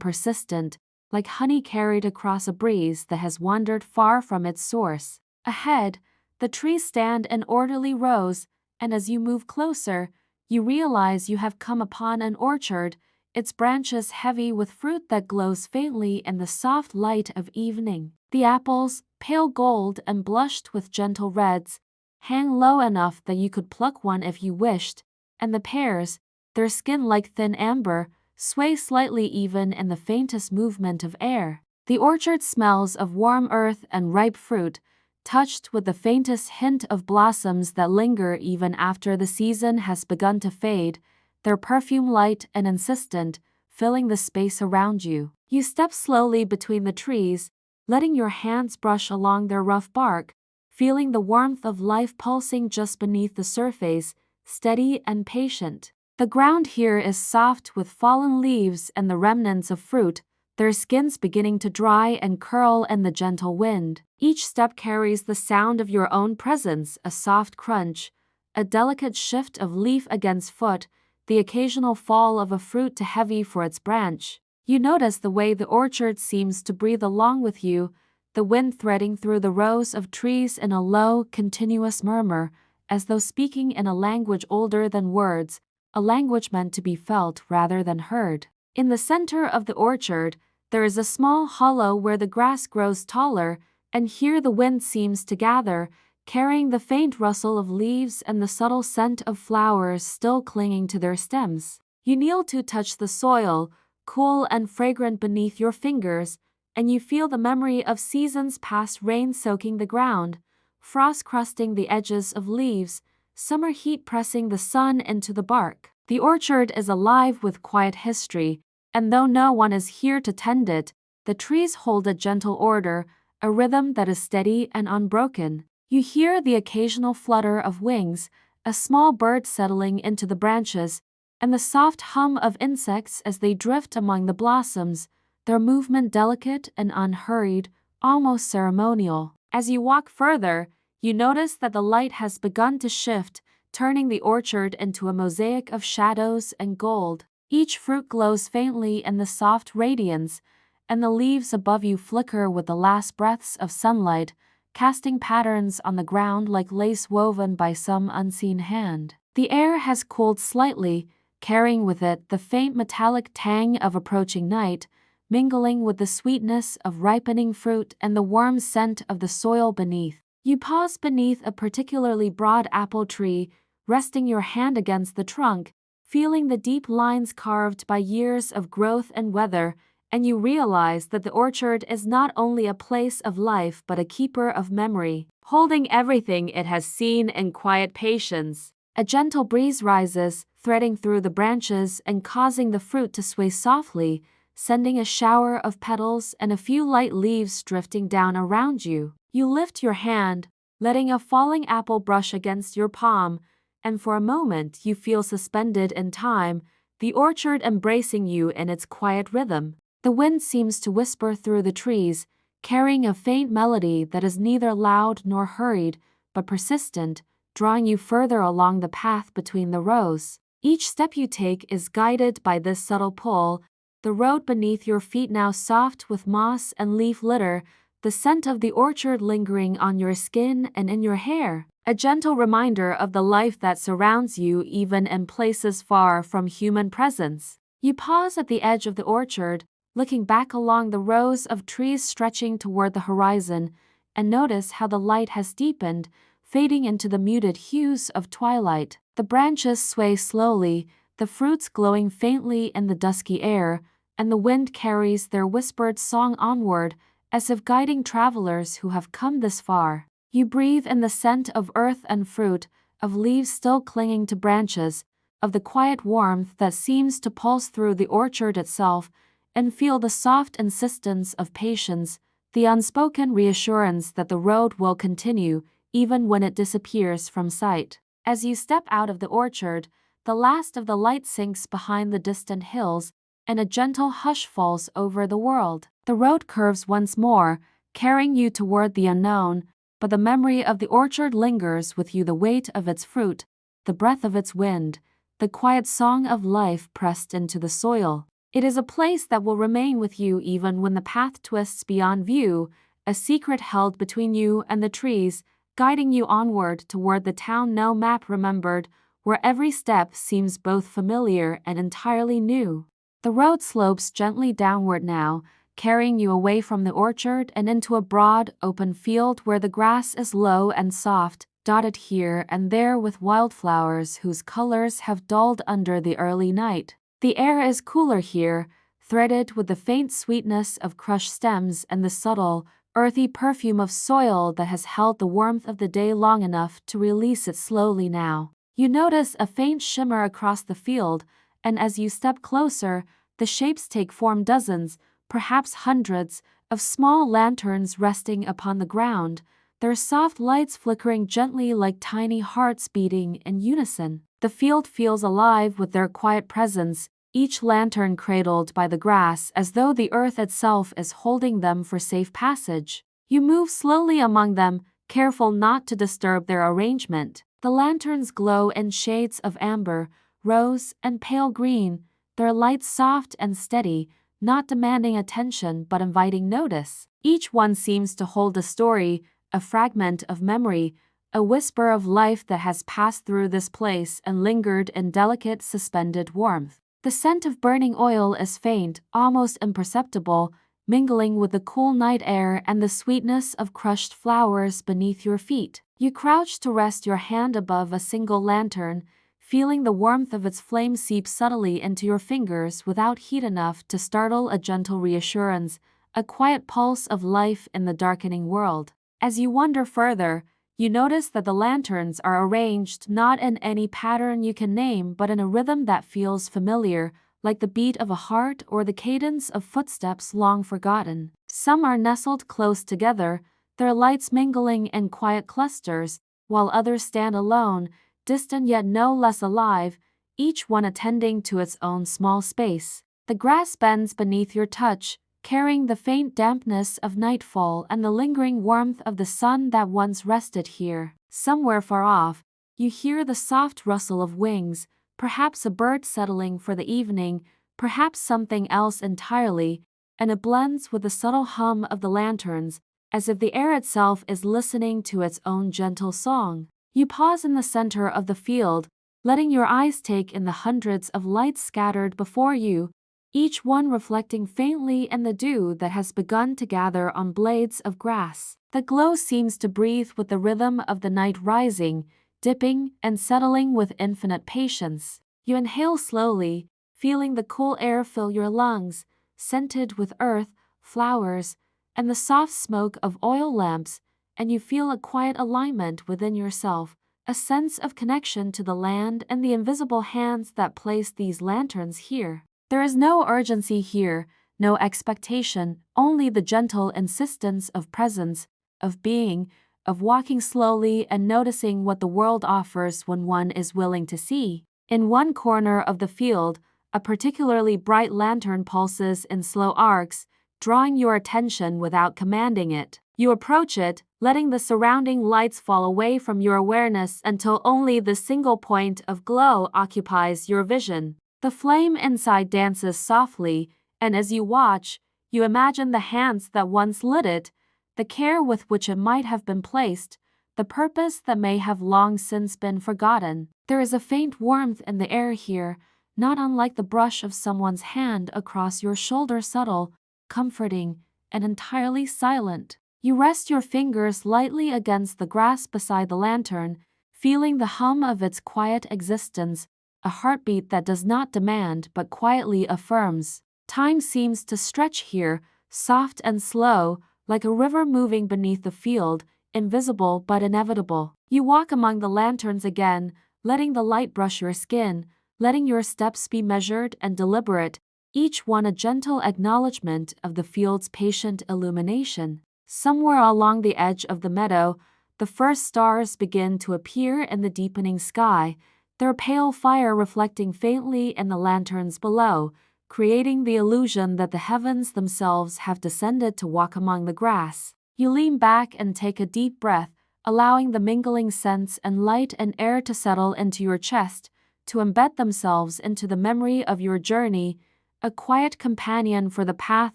persistent, like honey carried across a breeze that has wandered far from its source. Ahead, the trees stand in orderly rows, and as you move closer, you realize you have come upon an orchard, its branches heavy with fruit that glows faintly in the soft light of evening. The apples, pale gold and blushed with gentle reds, hang low enough that you could pluck one if you wished, and the pears, their skin like thin amber, sway slightly even in the faintest movement of air. The orchard smells of warm earth and ripe fruit, touched with the faintest hint of blossoms that linger even after the season has begun to fade, their perfume light and insistent, filling the space around you. You step slowly between the trees, letting your hands brush along their rough bark, feeling the warmth of life pulsing just beneath the surface, steady and patient. The ground here is soft with fallen leaves and the remnants of fruit, their skins beginning to dry and curl in the gentle wind. Each step carries the sound of your own presence, a soft crunch, a delicate shift of leaf against foot, the occasional fall of a fruit too heavy for its branch. You notice the way the orchard seems to breathe along with you, the wind threading through the rows of trees in a low, continuous murmur, as though speaking in a language older than words, a language meant to be felt rather than heard. In the center of the orchard, there is a small hollow where the grass grows taller, and here the wind seems to gather, carrying the faint rustle of leaves and the subtle scent of flowers still clinging to their stems. You kneel to touch the soil, cool and fragrant beneath your fingers, and you feel the memory of seasons past, rain soaking the ground, frost crusting the edges of leaves, summer heat pressing the sun into the bark. The orchard is alive with quiet history, and though no one is here to tend it, the trees hold a gentle order, a rhythm that is steady and unbroken. You hear the occasional flutter of wings, a small bird settling into the branches, and the soft hum of insects as they drift among the blossoms, their movement delicate and unhurried, almost ceremonial. As you walk further, you notice that the light has begun to shift, turning the orchard into a mosaic of shadows and gold. Each fruit glows faintly in the soft radiance, and the leaves above you flicker with the last breaths of sunlight, casting patterns on the ground like lace woven by some unseen hand. The air has cooled slightly, carrying with it the faint metallic tang of approaching night, mingling with the sweetness of ripening fruit and the warm scent of the soil beneath. You pause beneath a particularly broad apple tree, resting your hand against the trunk, feeling the deep lines carved by years of growth and weather, and you realize that the orchard is not only a place of life but a keeper of memory, holding everything it has seen in quiet patience. A gentle breeze rises, threading through the branches and causing the fruit to sway softly, sending a shower of petals and a few light leaves drifting down around you. You lift your hand, letting a falling apple brush against your palm, and for a moment you feel suspended in time, the orchard embracing you in its quiet rhythm. The wind seems to whisper through the trees, carrying a faint melody that is neither loud nor hurried, but persistent, drawing you further along the path between the rows. Each step you take is guided by this subtle pull, the road beneath your feet now soft with moss and leaf litter, the scent of the orchard lingering on your skin and in your hair, a gentle reminder of the life that surrounds you even in places far from human presence. You pause at the edge of the orchard, looking back along the rows of trees stretching toward the horizon, and notice how the light has deepened, fading into the muted hues of twilight. The branches sway slowly, the fruits glowing faintly in the dusky air, and the wind carries their whispered song onward, as if guiding travelers who have come this far. You breathe in the scent of earth and fruit, of leaves still clinging to branches, of the quiet warmth that seems to pulse through the orchard itself, and feel the soft insistence of patience, the unspoken reassurance that the road will continue even when it disappears from sight. As you step out of the orchard, the last of the light sinks behind the distant hills, and a gentle hush falls over the world. The road curves once more, carrying you toward the unknown, but the memory of the orchard lingers with you, the weight of its fruit, the breath of its wind, the quiet song of life pressed into the soil. It is a place that will remain with you even when the path twists beyond view, a secret held between you and the trees, guiding you onward toward the town no map remembered, where every step seems both familiar and entirely new. The road slopes gently downward now, carrying you away from the orchard and into a broad, open field where the grass is low and soft, dotted here and there with wildflowers whose colors have dulled under the early night. The air is cooler here, threaded with the faint sweetness of crushed stems and the subtle, earthy perfume of soil that has held the warmth of the day long enough to release it slowly now. You notice a faint shimmer across the field, and as you step closer, the shapes take form: dozens, perhaps hundreds, of small lanterns resting upon the ground, their soft lights flickering gently like tiny hearts beating in unison. The field feels alive with their quiet presence, each lantern cradled by the grass as though the earth itself is holding them for safe passage. You move slowly among them, careful not to disturb their arrangement. The lanterns glow in shades of amber, rose, and pale green, their light soft and steady, not demanding attention but inviting notice. Each one seems to hold a story, a fragment of memory, a whisper of life that has passed through this place and lingered in delicate suspended warmth. The scent of burning oil is faint, almost imperceptible, mingling with the cool night air and the sweetness of crushed flowers beneath your feet. You crouch to rest your hand above a single lantern, feeling the warmth of its flame seep subtly into your fingers without heat enough to startle a gentle reassurance, a quiet pulse of life in the darkening world. As you wander further, you notice that the lanterns are arranged not in any pattern you can name but in a rhythm that feels familiar, like the beat of a heart or the cadence of footsteps long forgotten. Some are nestled close together, their lights mingling in quiet clusters, while others stand alone, distant yet no less alive, each one attending to its own small space. The grass bends beneath your touch, carrying the faint dampness of nightfall and the lingering warmth of the sun that once rested here. Somewhere far off, you hear the soft rustle of wings, perhaps a bird settling for the evening, perhaps something else entirely, and it blends with the subtle hum of the lanterns, as if the air itself is listening to its own gentle song. You pause in the center of the field, letting your eyes take in the hundreds of lights scattered before you, each one reflecting faintly in the dew that has begun to gather on blades of grass. The glow seems to breathe with the rhythm of the night, rising, dipping, and settling with infinite patience. You inhale slowly, feeling the cool air fill your lungs, scented with earth, flowers, and the soft smoke of oil lamps, and you feel a quiet alignment within yourself, a sense of connection to the land and the invisible hands that placed these lanterns here. There is no urgency here, no expectation, only the gentle insistence of presence, of being, of walking slowly and noticing what the world offers when one is willing to see. In one corner of the field, a particularly bright lantern pulses in slow arcs, drawing your attention without commanding it. You approach it, letting the surrounding lights fall away from your awareness until only the single point of glow occupies your vision. The flame inside dances softly, and as you watch, you imagine the hands that once lit it, the care with which it might have been placed, the purpose that may have long since been forgotten. There is a faint warmth in the air here, not unlike the brush of someone's hand across your shoulder, subtle, comforting, and entirely silent. You rest your fingers lightly against the grass beside the lantern, feeling the hum of its quiet existence, a heartbeat that does not demand but quietly affirms. Time seems to stretch here, soft and slow, like a river moving beneath the field, invisible but inevitable. You walk among the lanterns again, letting the light brush your skin, letting your steps be measured and deliberate, each one a gentle acknowledgement of the field's patient illumination. Somewhere along the edge of the meadow, the first stars begin to appear in the deepening sky, their pale fire reflecting faintly in the lanterns below, creating the illusion that the heavens themselves have descended to walk among the grass. You lean back and take a deep breath, allowing the mingling scents and light and air to settle into your chest, to embed themselves into the memory of your journey, a quiet companion for the path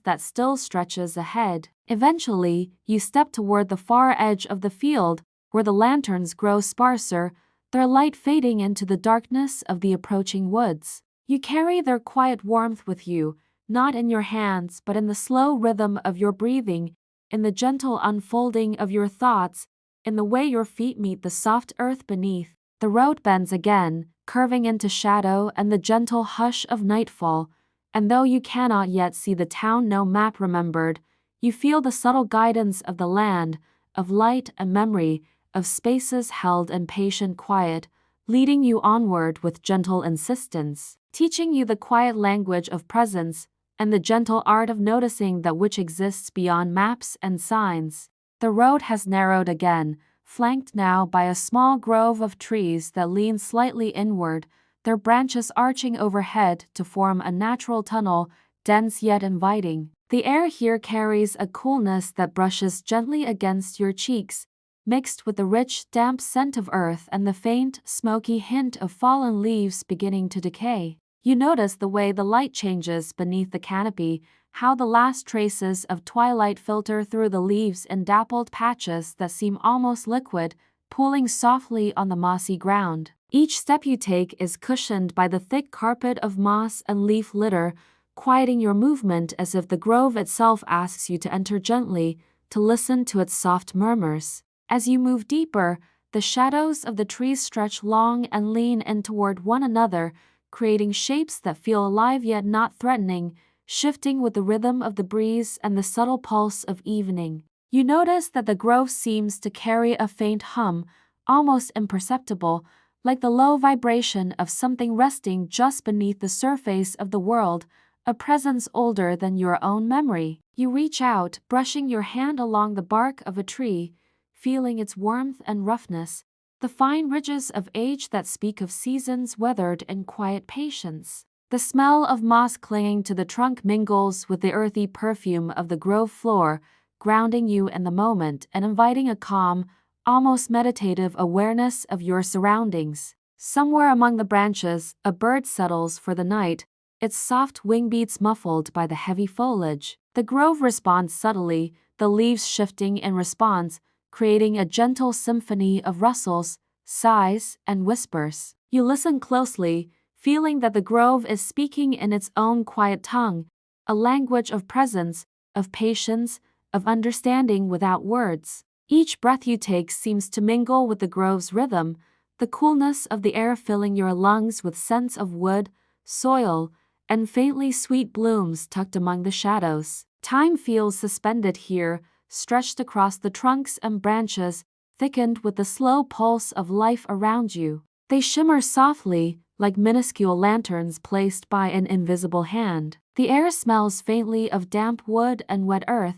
that still stretches ahead. Eventually, you step toward the far edge of the field, where the lanterns grow sparser, their light fading into the darkness of the approaching woods. You carry their quiet warmth with you, not in your hands but in the slow rhythm of your breathing, in the gentle unfolding of your thoughts, in the way your feet meet the soft earth beneath. The road bends again, curving into shadow and the gentle hush of nightfall, and though you cannot yet see the town no map remembered, you feel the subtle guidance of the land, of light and memory, of spaces held in patient quiet, leading you onward with gentle insistence, teaching you the quiet language of presence and the gentle art of noticing that which exists beyond maps and signs. The road has narrowed again, flanked now by a small grove of trees that lean slightly inward, their branches arching overhead to form a natural tunnel, dense yet inviting. The air here carries a coolness that brushes gently against your cheeks, mixed with the rich, damp scent of earth and the faint, smoky hint of fallen leaves beginning to decay. You notice the way the light changes beneath the canopy, how the last traces of twilight filter through the leaves in dappled patches that seem almost liquid, pooling softly on the mossy ground. Each step you take is cushioned by the thick carpet of moss and leaf litter, quieting your movement as if the grove itself asks you to enter gently, to listen to its soft murmurs. As you move deeper, the shadows of the trees stretch long and lean in toward one another, creating shapes that feel alive yet not threatening, shifting with the rhythm of the breeze and the subtle pulse of evening. You notice that the grove seems to carry a faint hum, almost imperceptible, like the low vibration of something resting just beneath the surface of the world, a presence older than your own memory. You reach out, brushing your hand along the bark of a tree, feeling its warmth and roughness, the fine ridges of age that speak of seasons weathered in quiet patience. The smell of moss clinging to the trunk mingles with the earthy perfume of the grove floor, grounding you in the moment and inviting a calm, almost meditative awareness of your surroundings. Somewhere among the branches, a bird settles for the night, its soft wing beats muffled by the heavy foliage. The grove responds subtly, the leaves shifting in response, creating a gentle symphony of rustles, sighs, and whispers. You listen closely, feeling that the grove is speaking in its own quiet tongue, a language of presence, of patience, of understanding without words. Each breath you take seems to mingle with the grove's rhythm, the coolness of the air filling your lungs with scents of wood, soil, and faintly sweet blooms tucked among the shadows. Time feels suspended here, stretched across the trunks and branches, thickened with the slow pulse of life around you. They shimmer softly, like minuscule lanterns placed by an invisible hand. The air smells faintly of damp wood and wet earth,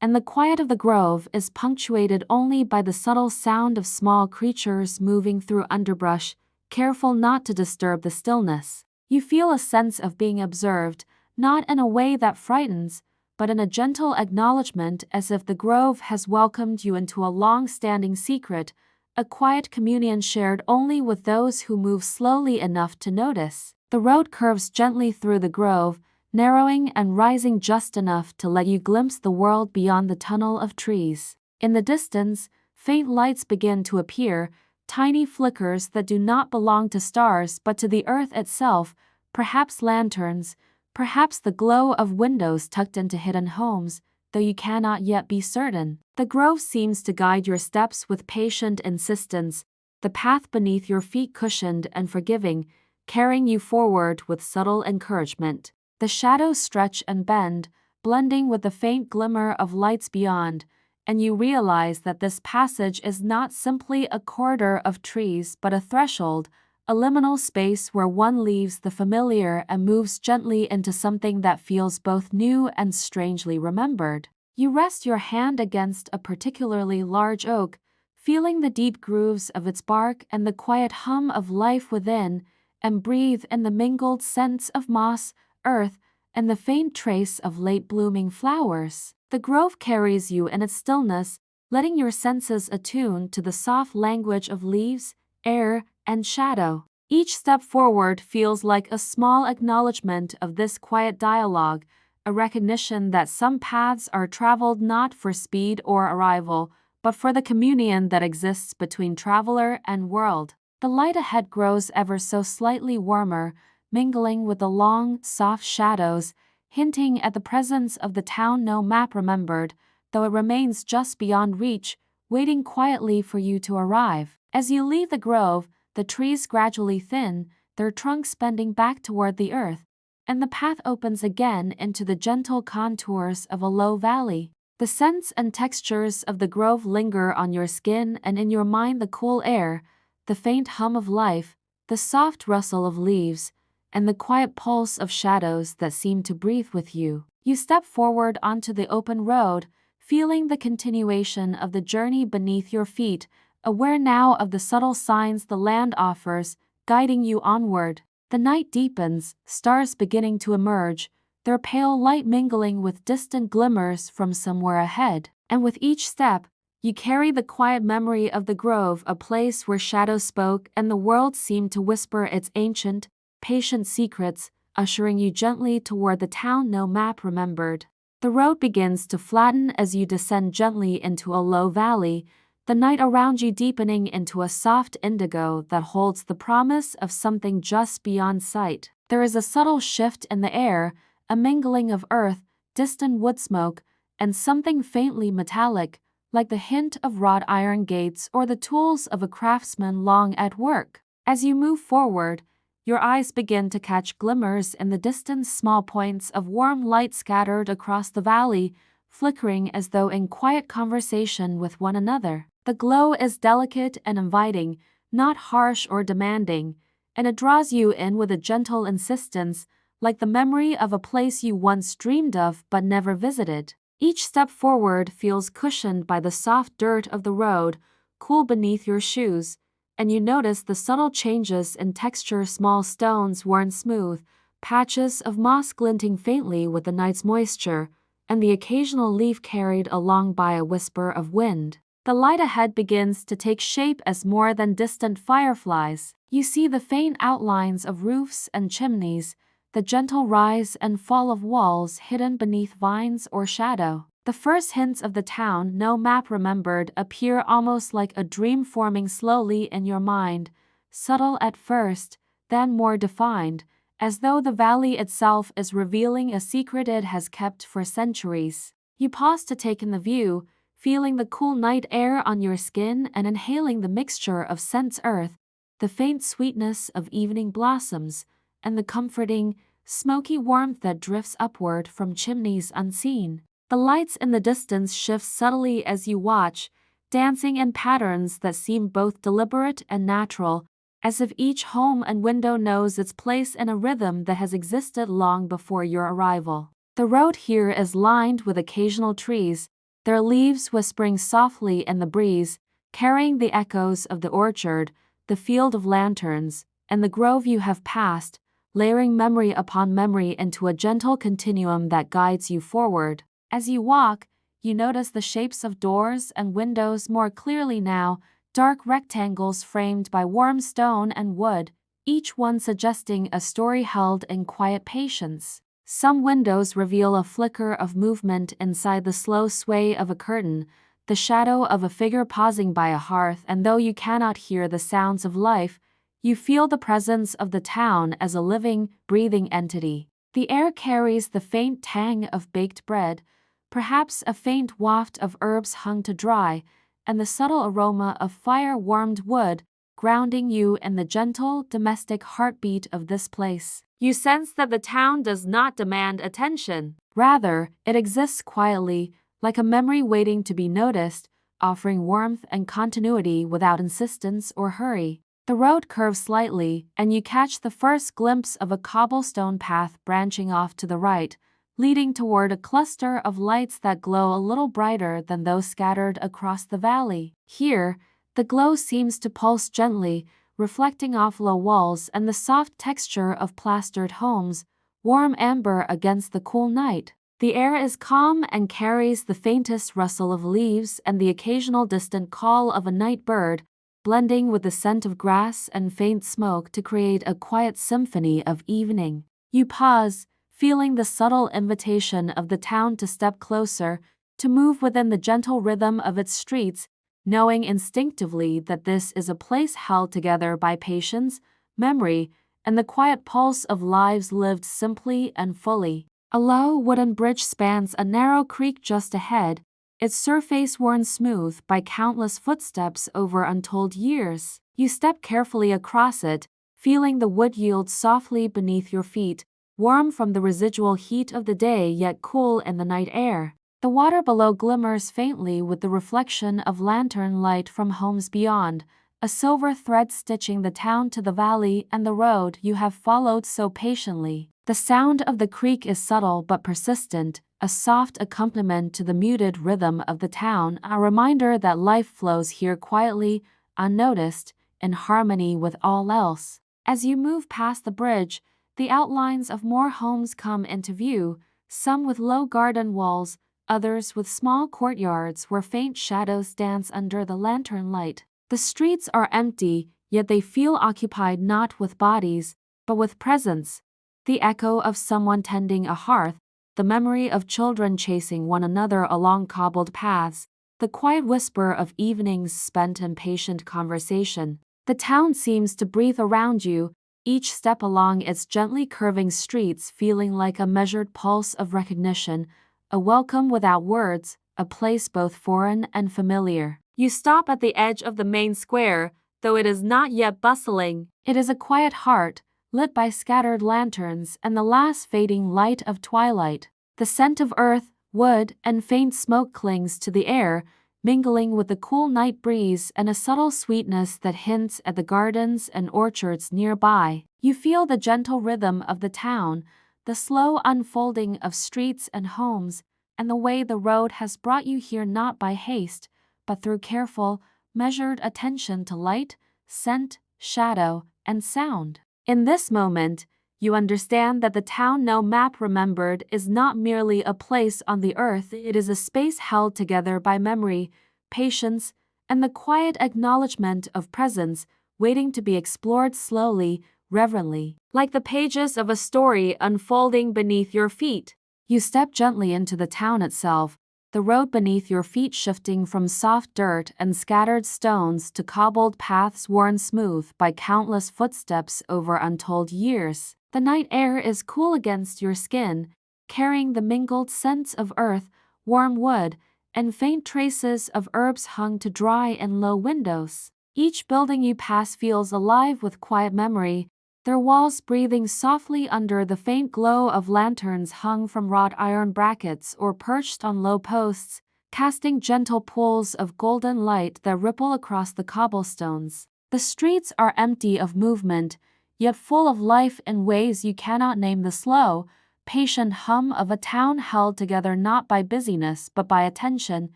and the quiet of the grove is punctuated only by the subtle sound of small creatures moving through underbrush, careful not to disturb the stillness. You feel a sense of being observed, not in a way that frightens, but in a gentle acknowledgement, as if the grove has welcomed you into a long-standing secret, a quiet communion shared only with those who move slowly enough to notice. The road curves gently through the grove, narrowing and rising just enough to let you glimpse the world beyond the tunnel of trees. In the distance, faint lights begin to appear, tiny flickers that do not belong to stars but to the earth itself, perhaps lanterns, perhaps the glow of windows tucked into hidden homes, though you cannot yet be certain. The grove seems to guide your steps with patient insistence, the path beneath your feet cushioned and forgiving, carrying you forward with subtle encouragement. The shadows stretch and bend, blending with the faint glimmer of lights beyond, and you realize that this passage is not simply a corridor of trees but a threshold, a liminal space where one leaves the familiar and moves gently into something that feels both new and strangely remembered. You rest your hand against a particularly large oak, feeling the deep grooves of its bark and the quiet hum of life within, and breathe in the mingled scents of moss, earth, and the faint trace of late-blooming flowers. The grove carries you in its stillness, letting your senses attune to the soft language of leaves, air, and shadow. Each step forward feels like a small acknowledgement of this quiet dialogue, a recognition that some paths are traveled not for speed or arrival, but for the communion that exists between traveler and world. The light ahead grows ever so slightly warmer, mingling with the long, soft shadows, hinting at the presence of the town no map remembered, though it remains just beyond reach, waiting quietly for you to arrive. As you leave the grove, the trees gradually thin, their trunks bending back toward the earth, and the path opens again into the gentle contours of a low valley. The scents and textures of the grove linger on your skin, and in your mind the cool air, the faint hum of life, the soft rustle of leaves, and the quiet pulse of shadows that seem to breathe with you. You step forward onto the open road, feeling the continuation of the journey beneath your feet, aware now of the subtle signs the land offers, guiding you onward. The night deepens, stars beginning to emerge, their pale light mingling with distant glimmers from somewhere ahead. And with each step, You carry the quiet memory of the grove, a place where shadows spoke and the world seemed to whisper its ancient, patient secrets, ushering you gently toward the town no map remembered. The road begins to flatten as you descend gently into a low valley, the night around you deepening into a soft indigo that holds the promise of something just beyond sight. There is a subtle shift in the air, a mingling of earth, distant wood smoke, and something faintly metallic, like the hint of wrought iron gates or the tools of a craftsman long at work. As you move forward, your eyes begin to catch glimmers in the distance, small points of warm light scattered across the valley, flickering as though in quiet conversation with one another. The glow is delicate and inviting, not harsh or demanding, and it draws you in with a gentle insistence, like the memory of a place you once dreamed of but never visited. Each step forward feels cushioned by the soft dirt of the road, cool beneath your shoes, and you notice the subtle changes in texture, small stones worn smooth, patches of moss glinting faintly with the night's moisture, and the occasional leaf carried along by a whisper of wind. The light ahead begins to take shape as more than distant fireflies. You see the faint outlines of roofs and chimneys, the gentle rise and fall of walls hidden beneath vines or shadow. The first hints of the town no map remembered appear almost like a dream forming slowly in your mind, subtle at first, then more defined, as though the valley itself is revealing a secret it has kept for centuries. You pause to take in the view, feeling the cool night air on your skin and inhaling the mixture of scents earth, the faint sweetness of evening blossoms, and the comforting, smoky warmth that drifts upward from chimneys unseen. The lights in the distance shift subtly as you watch, dancing in patterns that seem both deliberate and natural, as if each home and window knows its place in a rhythm that has existed long before your arrival. The road here is lined with occasional trees, their leaves whispering softly in the breeze, carrying the echoes of the orchard, the field of lanterns, and the grove you have passed, layering memory upon memory into a gentle continuum that guides you forward. As you walk, you notice the shapes of doors and windows more clearly now, dark rectangles framed by warm stone and wood, each one suggesting a story held in quiet patience. Some windows reveal a flicker of movement inside the slow sway of a curtain, the shadow of a figure pausing by a hearth, and though you cannot hear the sounds of life, you feel the presence of the town as a living, breathing entity. The air carries the faint tang of baked bread, perhaps a faint waft of herbs hung to dry, and the subtle aroma of fire-warmed wood, grounding you in the gentle, domestic heartbeat of this place. You sense that the town does not demand attention. Rather, it exists quietly, like a memory waiting to be noticed, offering warmth and continuity without insistence or hurry. The road curves slightly, and you catch the first glimpse of a cobblestone path branching off to the right, leading toward a cluster of lights that glow a little brighter than those scattered across the valley. Here, the glow seems to pulse gently, reflecting off low walls and the soft texture of plastered homes, warm amber against the cool night. The air is calm and carries the faintest rustle of leaves and the occasional distant call of a night bird, blending with the scent of grass and faint smoke to create a quiet symphony of evening. You pause, feeling the subtle invitation of the town to step closer, to move within the gentle rhythm of its streets, knowing instinctively that this is a place held together by patience, memory, and the quiet pulse of lives lived simply and fully. A low wooden bridge spans a narrow creek just ahead, its surface worn smooth by countless footsteps over untold years. You step carefully across it, feeling the wood yield softly beneath your feet, warm from the residual heat of the day yet cool in the night air. The water below glimmers faintly with the reflection of lantern light from homes beyond, a silver thread stitching the town to the valley and the road you have followed so patiently. The sound of the creek is subtle but persistent, a soft accompaniment to the muted rhythm of the town, a reminder that life flows here quietly, unnoticed, in harmony with all else. As you move past the bridge, the outlines of more homes come into view, some with low garden walls, others with small courtyards where faint shadows dance under the lantern light. The streets are empty, yet they feel occupied not with bodies, but with presence. The echo of someone tending a hearth, the memory of children chasing one another along cobbled paths, the quiet whisper of evenings spent in patient conversation. The town seems to breathe around you, each step along its gently curving streets feeling like a measured pulse of recognition, a welcome without words, a place both foreign and familiar. You stop at the edge of the main square, though it is not yet bustling. It is a quiet heart, lit by scattered lanterns and the last fading light of twilight. The scent of earth, wood, and faint smoke clings to the air, mingling with the cool night breeze and a subtle sweetness that hints at the gardens and orchards nearby. You feel the gentle rhythm of the town, the slow unfolding of streets and homes, and the way the road has brought you here not by haste, but through careful, measured attention to light, scent, shadow, and sound. In this moment, you understand that the town no map remembered is not merely a place on the earth, it is a space held together by memory, patience, and the quiet acknowledgement of presence waiting to be explored slowly, reverently. Like the pages of a story unfolding beneath your feet, you step gently into the town itself, the road beneath your feet shifting from soft dirt and scattered stones to cobbled paths worn smooth by countless footsteps over untold years. The night air is cool against your skin, carrying the mingled scents of earth, warm wood, and faint traces of herbs hung to dry in low windows. Each building you pass feels alive with quiet memory, their walls breathing softly under the faint glow of lanterns hung from wrought iron brackets or perched on low posts, casting gentle pools of golden light that ripple across the cobblestones. The streets are empty of movement, yet full of life in ways you cannot name. The slow, patient hum of a town held together not by busyness but by attention,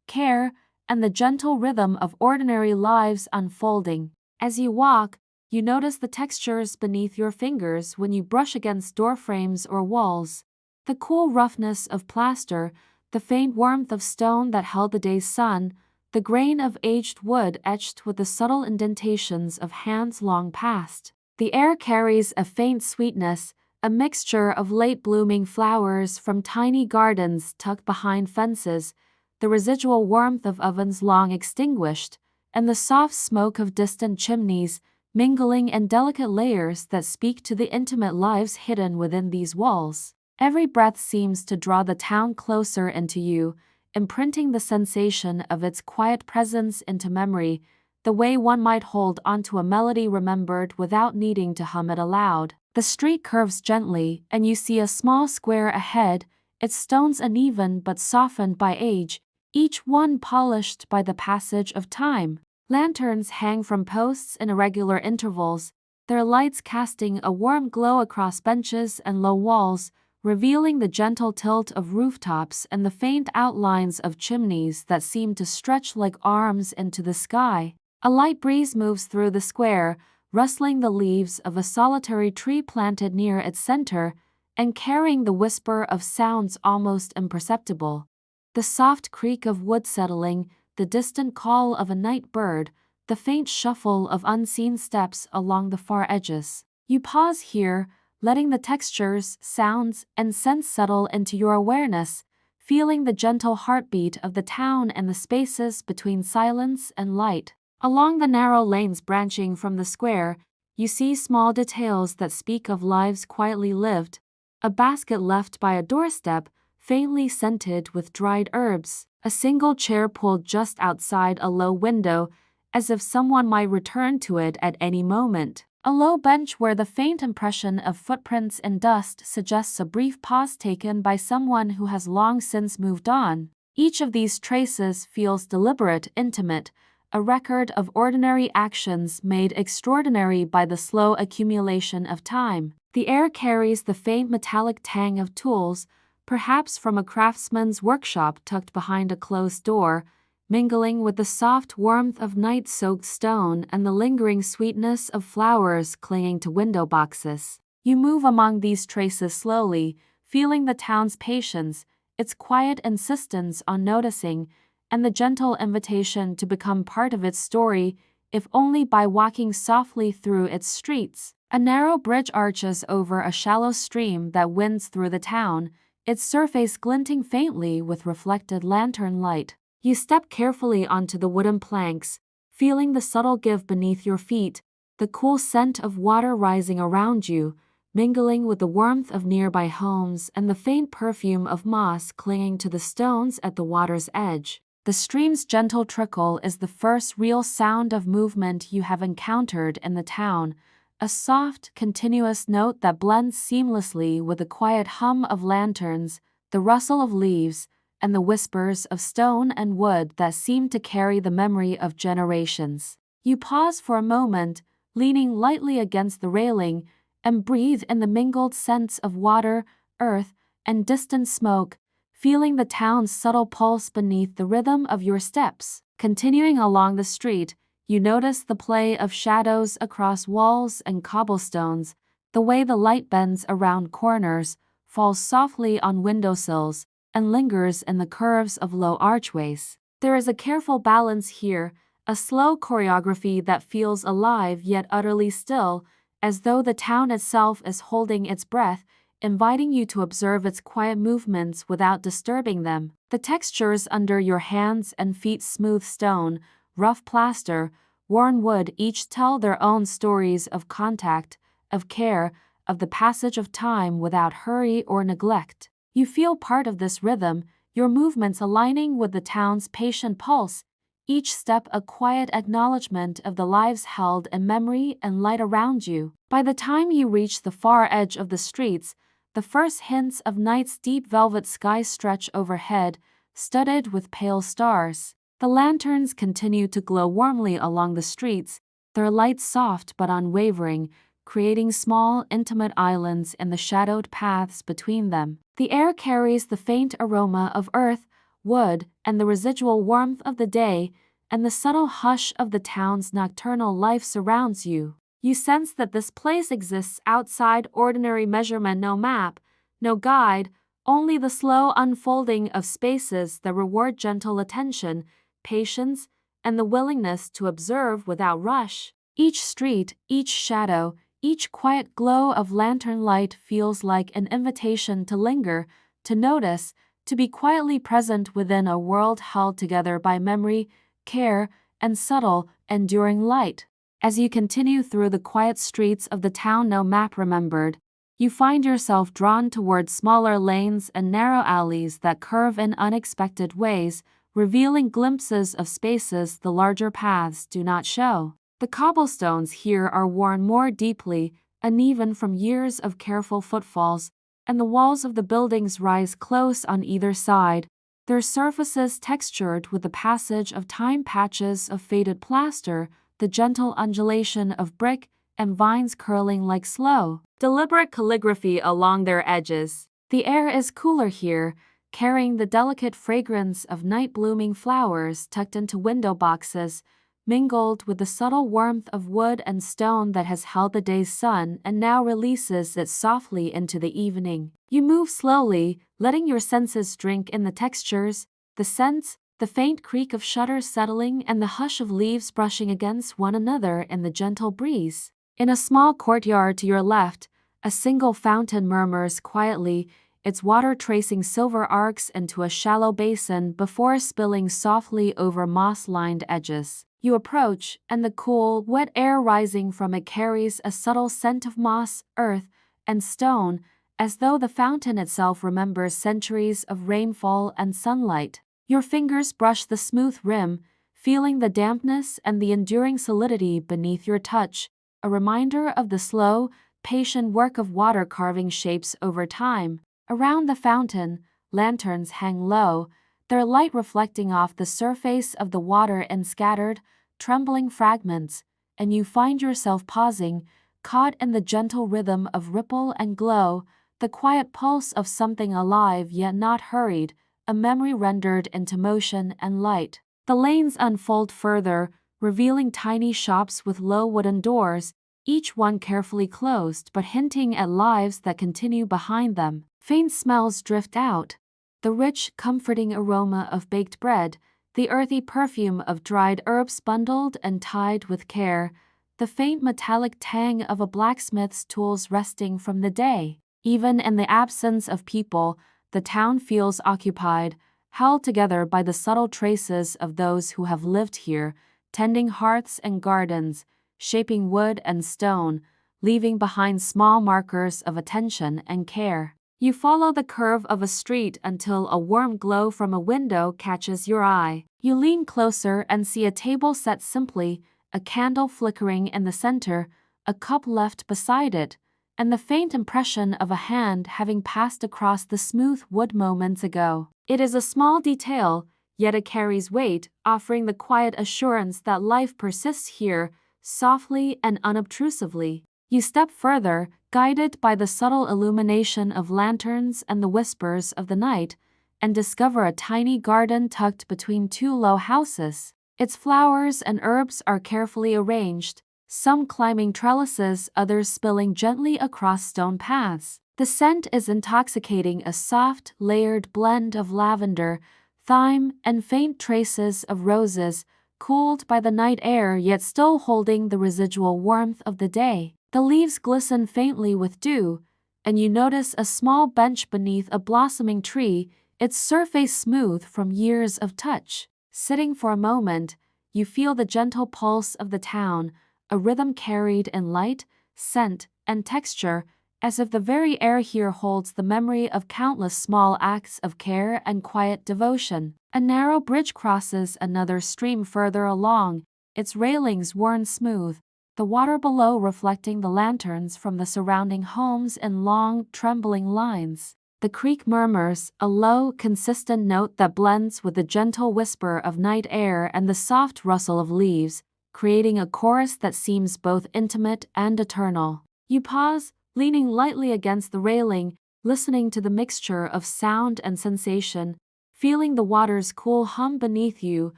care, and the gentle rhythm of ordinary lives unfolding. As you walk, you notice the textures beneath your fingers when you brush against doorframes or walls, the cool roughness of plaster, the faint warmth of stone that held the day's sun, the grain of aged wood etched with the subtle indentations of hands long past. The air carries a faint sweetness, a mixture of late-blooming flowers from tiny gardens tucked behind fences, the residual warmth of ovens long extinguished, and the soft smoke of distant chimneys, mingling in delicate layers that speak to the intimate lives hidden within these walls. Every breath seems to draw the town closer into you, imprinting the sensation of its quiet presence into memory, the way one might hold onto a melody remembered without needing to hum it aloud. The street curves gently, and you see a small square ahead, its stones uneven but softened by age, each one polished by the passage of time. Lanterns hang from posts in irregular intervals, their lights casting a warm glow across benches and low walls, revealing the gentle tilt of rooftops and the faint outlines of chimneys that seem to stretch like arms into the sky. A light breeze moves through the square, rustling the leaves of a solitary tree planted near its center, and carrying the whisper of sounds almost imperceptible. The soft creak of wood settling, the distant call of a night bird, the faint shuffle of unseen steps along the far edges. You pause here, letting the textures, sounds, and scents settle into your awareness, feeling the gentle heartbeat of the town and the spaces between silence and light. Along the narrow lanes branching from the square, you see small details that speak of lives quietly lived, a basket left by a doorstep, faintly scented with dried herbs, a single chair pulled just outside a low window, as if someone might return to it at any moment. A low bench where the faint impression of footprints in dust suggests a brief pause taken by someone who has long since moved on. Each of these traces feels deliberate, intimate, a record of ordinary actions made extraordinary by the slow accumulation of time. The air carries the faint metallic tang of tools, perhaps from a craftsman's workshop tucked behind a closed door, mingling with the soft warmth of night-soaked stone and the lingering sweetness of flowers clinging to window boxes. You move among these traces slowly, feeling the town's patience, its quiet insistence on noticing, and the gentle invitation to become part of its story, if only by walking softly through its streets. A narrow bridge arches over a shallow stream that winds through the town, its surface glinting faintly with reflected lantern light. You step carefully onto the wooden planks, feeling the subtle give beneath your feet, the cool scent of water rising around you, mingling with the warmth of nearby homes and the faint perfume of moss clinging to the stones at the water's edge. The stream's gentle trickle is the first real sound of movement you have encountered in the town, a soft, continuous note that blends seamlessly with the quiet hum of lanterns, the rustle of leaves, and the whispers of stone and wood that seem to carry the memory of generations. You pause for a moment, leaning lightly against the railing, and breathe in the mingled scents of water, earth, and distant smoke, feeling the town's subtle pulse beneath the rhythm of your steps. Continuing along the street, you notice the play of shadows across walls and cobblestones, the way the light bends around corners, falls softly on windowsills, and lingers in the curves of low archways. There is a careful balance here, a slow choreography that feels alive yet utterly still, as though the town itself is holding its breath, inviting you to observe its quiet movements without disturbing them. The textures under your hands and feet, smooth stone, rough plaster, worn wood, each tell their own stories of contact, of care, of the passage of time without hurry or neglect. You feel part of this rhythm, your movements aligning with the town's patient pulse, each step a quiet acknowledgement of the lives held in memory and light around you. By the time you reach the far edge of the streets, the first hints of night's deep velvet sky stretch overhead, studded with pale stars. The lanterns continue to glow warmly along the streets, their light soft but unwavering, creating small, intimate islands in the shadowed paths between them. The air carries the faint aroma of earth, wood, and the residual warmth of the day, and the subtle hush of the town's nocturnal life surrounds you. You sense that this place exists outside ordinary measurement, no map, no guide, only the slow unfolding of spaces that reward gentle attention, patience, and the willingness to observe without rush. Each street, each shadow, each quiet glow of lantern light feels like an invitation to linger, to notice, to be quietly present within a world held together by memory, care, and subtle, enduring light. As you continue through the quiet streets of the town no map remembered, you find yourself drawn towards smaller lanes and narrow alleys that curve in unexpected ways, revealing glimpses of spaces the larger paths do not show. The cobblestones here are worn more deeply, uneven from years of careful footfalls, and the walls of the buildings rise close on either side, their surfaces textured with the passage of time, patches of faded plaster, the gentle undulation of brick, and vines curling like slow, deliberate calligraphy along their edges. The air is cooler here, carrying the delicate fragrance of night-blooming flowers tucked into window boxes, mingled with the subtle warmth of wood and stone that has held the day's sun and now releases it softly into the evening. You move slowly, letting your senses drink in the textures, the scents, the faint creak of shutters settling, and the hush of leaves brushing against one another in the gentle breeze. In a small courtyard to your left, a single fountain murmurs quietly, its water tracing silver arcs into a shallow basin before spilling softly over moss-lined edges. You approach, and the cool, wet air rising from it carries a subtle scent of moss, earth, and stone, as though the fountain itself remembers centuries of rainfall and sunlight. Your fingers brush the smooth rim, feeling the dampness and the enduring solidity beneath your touch, a reminder of the slow, patient work of water carving shapes over time. Around the fountain, lanterns hang low, their light reflecting off the surface of the water in scattered, trembling fragments, and you find yourself pausing, caught in the gentle rhythm of ripple and glow, the quiet pulse of something alive yet not hurried, a memory rendered into motion and light. The lanes unfold further, revealing tiny shops with low wooden doors, each one carefully closed but hinting at lives that continue behind them. Faint smells drift out, the rich, comforting aroma of baked bread, the earthy perfume of dried herbs bundled and tied with care, the faint metallic tang of a blacksmith's tools resting from the day. Even in the absence of people, the town feels occupied, held together by the subtle traces of those who have lived here, tending hearths and gardens, shaping wood and stone, leaving behind small markers of attention and care. You follow the curve of a street until a warm glow from a window catches your eye. You lean closer and see a table set simply, a candle flickering in the center, a cup left beside it, and the faint impression of a hand having passed across the smooth wood moments ago. It is a small detail, yet it carries weight, offering the quiet assurance that life persists here, softly and unobtrusively. You step further, guided by the subtle illumination of lanterns and the whispers of the night, and discover a tiny garden tucked between two low houses. Its flowers and herbs are carefully arranged, some climbing trellises, others spilling gently across stone paths. The scent is intoxicating, a soft, layered blend of lavender, thyme, and faint traces of roses, cooled by the night air yet still holding the residual warmth of the day. The leaves glisten faintly with dew, and you notice a small bench beneath a blossoming tree, its surface smooth from years of touch. Sitting for a moment, you feel the gentle pulse of the town, a rhythm carried in light, scent, and texture, as if the very air here holds the memory of countless small acts of care and quiet devotion. A narrow bridge crosses another stream further along, its railings worn smooth, the water below reflecting the lanterns from the surrounding homes in long, trembling lines. The creek murmurs, a low, consistent note that blends with the gentle whisper of night air and the soft rustle of leaves, creating a chorus that seems both intimate and eternal. You pause, leaning lightly against the railing, listening to the mixture of sound and sensation, feeling the water's cool hum beneath you,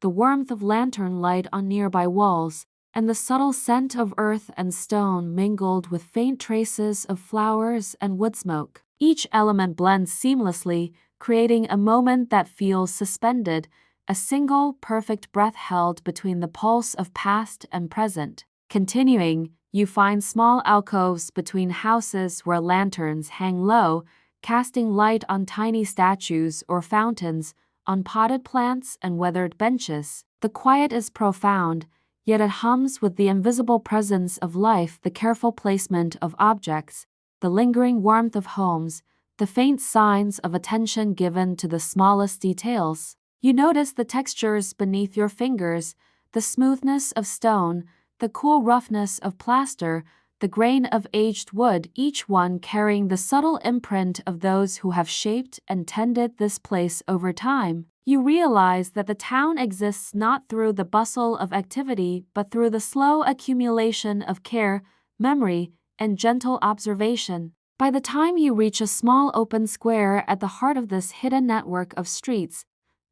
the warmth of lantern light on nearby walls, and the subtle scent of earth and stone mingled with faint traces of flowers and wood smoke. Each element blends seamlessly, creating a moment that feels suspended, a single, perfect breath held between the pulse of past and present. Continuing, you find small alcoves between houses where lanterns hang low, casting light on tiny statues or fountains, on potted plants and weathered benches. The quiet is profound, yet it hums with the invisible presence of life, the careful placement of objects, the lingering warmth of homes, the faint signs of attention given to the smallest details. You notice the textures beneath your fingers, the smoothness of stone, the cool roughness of plaster, the grain of aged wood, each one carrying the subtle imprint of those who have shaped and tended this place over time. You realize that the town exists not through the bustle of activity but through the slow accumulation of care, memory, and gentle observation. By the time you reach a small open square at the heart of this hidden network of streets,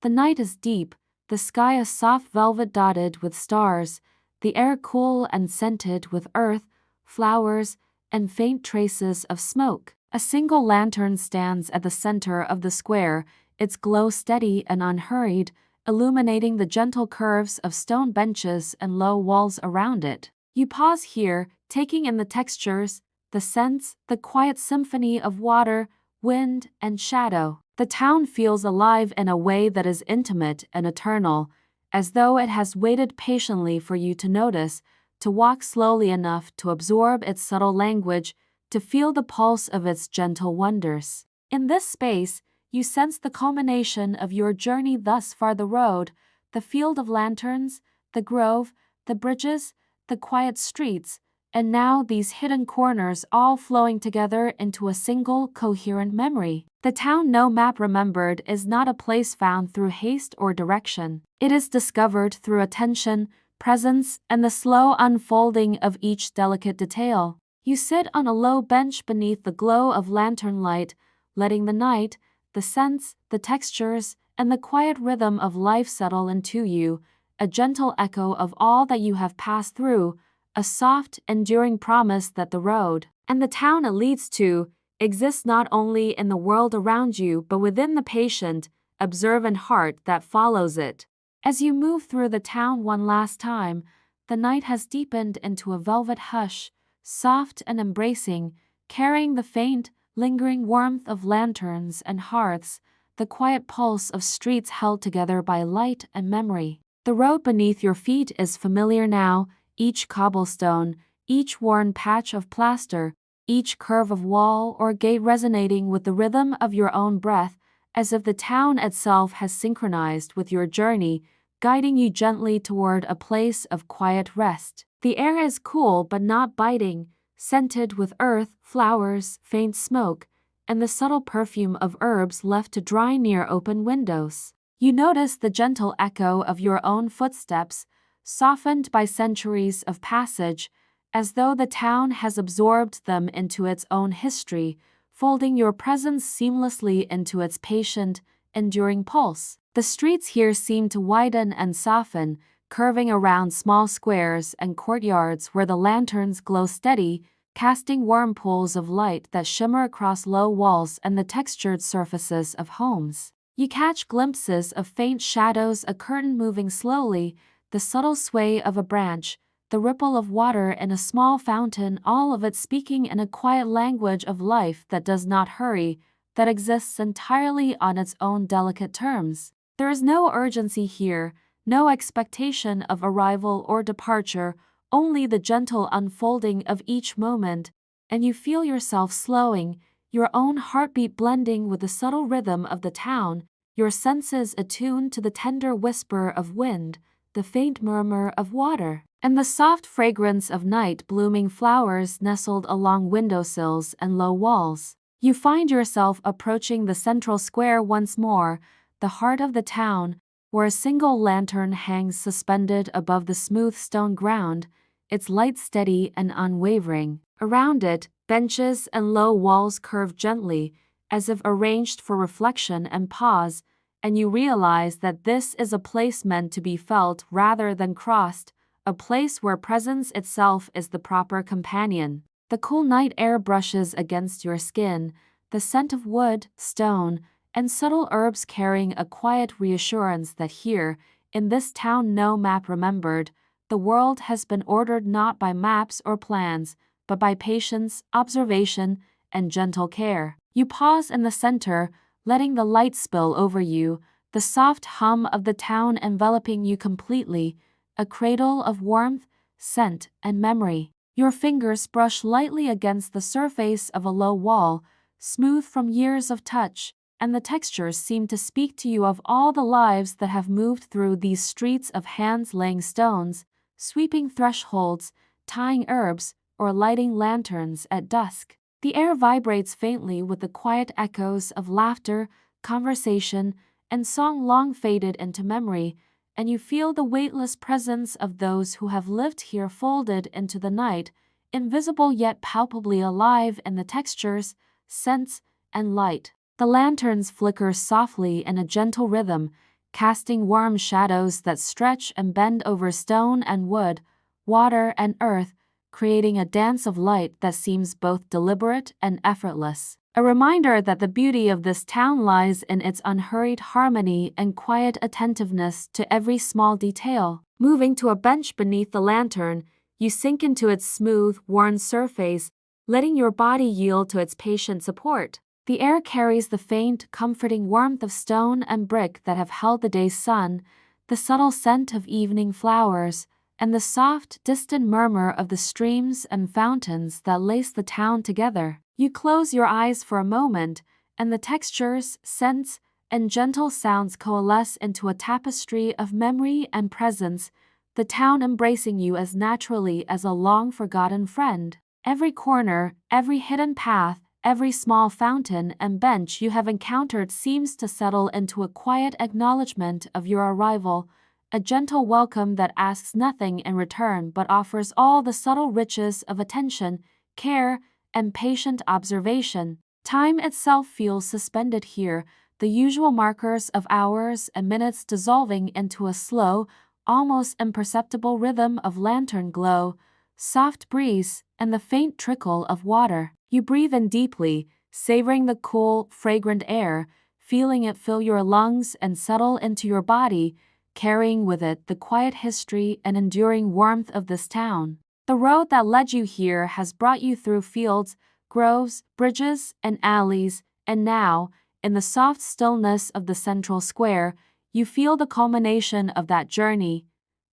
the night is deep, the sky a soft velvet dotted with stars, the air cool and scented with earth, flowers, and faint traces of smoke. A single lantern stands at the center of the square, its glow steady and unhurried, illuminating the gentle curves of stone benches and low walls around it. You pause here, taking in the textures, the scents, the quiet symphony of water, wind, and shadow. The town feels alive in a way that is intimate and eternal, as though it has waited patiently for you to notice, to walk slowly enough to absorb its subtle language, to feel the pulse of its gentle wonders. In this space, you sense the culmination of your journey thus far: the road, the field of lanterns, the grove, the bridges, the quiet streets, and now these hidden corners all flowing together into a single, coherent memory. The town no map remembered is not a place found through haste or direction. It is discovered through attention, presence, and the slow unfolding of each delicate detail. You sit on a low bench beneath the glow of lantern light, letting the night, the scents, the textures, and the quiet rhythm of life settle into you, a gentle echo of all that you have passed through, a soft, enduring promise that the road and the town it leads to exists not only in the world around you but within the patient, observant heart that follows it. As you move through the town one last time, the night has deepened into a velvet hush, soft and embracing, carrying the faint, lingering warmth of lanterns and hearths, the quiet pulse of streets held together by light and memory. The road beneath your feet is familiar now, each cobblestone, each worn patch of plaster, each curve of wall or gate resonating with the rhythm of your own breath, as if the town itself has synchronized with your journey, guiding you gently toward a place of quiet rest. The air is cool but not biting, scented with earth, flowers, faint smoke, and the subtle perfume of herbs left to dry near open windows. You notice the gentle echo of your own footsteps, softened by centuries of passage, as though the town has absorbed them into its own history, folding your presence seamlessly into its patient, enduring pulse. The streets here seem to widen and soften, curving around small squares and courtyards where the lanterns glow steady, casting warm pools of light that shimmer across low walls and the textured surfaces of homes. You catch glimpses of faint shadows, a curtain moving slowly, the subtle sway of a branch, the ripple of water in a small fountain, all of it speaking in a quiet language of life that does not hurry, that exists entirely on its own delicate terms. There is no urgency here, no expectation of arrival or departure, only the gentle unfolding of each moment, and you feel yourself slowing, your own heartbeat blending with the subtle rhythm of the town, your senses attuned to the tender whisper of wind, the faint murmur of water, and the soft fragrance of night-blooming flowers nestled along windowsills and low walls. You find yourself approaching the central square once more, the heart of the town, where a single lantern hangs suspended above the smooth stone ground, its light steady and unwavering. Around it, benches and low walls curve gently, as if arranged for reflection and pause, and you realize that this is a place meant to be felt rather than crossed, a place where presence itself is the proper companion. The cool night air brushes against your skin, the scent of wood, stone, and subtle herbs carrying a quiet reassurance that here, in this town no map remembered, the world has been ordered not by maps or plans, but by patience, observation, and gentle care. You pause in the center, letting the light spill over you, the soft hum of the town enveloping you completely, a cradle of warmth, scent, and memory. Your fingers brush lightly against the surface of a low wall, smooth from years of touch, and the textures seem to speak to you of all the lives that have moved through these streets of hands laying stones, sweeping thresholds, tying herbs, or lighting lanterns at dusk. The air vibrates faintly with the quiet echoes of laughter, conversation, and song long faded into memory, and you feel the weightless presence of those who have lived here folded into the night, invisible yet palpably alive in the textures, scents, and light. The lanterns flicker softly in a gentle rhythm, casting warm shadows that stretch and bend over stone and wood, water and earth, creating a dance of light that seems both deliberate and effortless. A reminder that the beauty of this town lies in its unhurried harmony and quiet attentiveness to every small detail. Moving to a bench beneath the lantern, you sink into its smooth, worn surface, letting your body yield to its patient support. The air carries the faint, comforting warmth of stone and brick that have held the day's sun, the subtle scent of evening flowers, and the soft, distant murmur of the streams and fountains that lace the town together. You close your eyes for a moment, and the textures, scents, and gentle sounds coalesce into a tapestry of memory and presence, the town embracing you as naturally as a long-forgotten friend. Every corner, every hidden path, every small fountain and bench you have encountered seems to settle into a quiet acknowledgement of your arrival, a gentle welcome that asks nothing in return but offers all the subtle riches of attention, care, and patient observation. Time itself feels suspended here, the usual markers of hours and minutes dissolving into a slow, almost imperceptible rhythm of lantern glow, soft breeze, and the faint trickle of water. You breathe in deeply, savoring the cool, fragrant air, feeling it fill your lungs and settle into your body, carrying with it the quiet history and enduring warmth of this town. The road that led you here has brought you through fields, groves, bridges, and alleys, and now, in the soft stillness of the central square, you feel the culmination of that journey,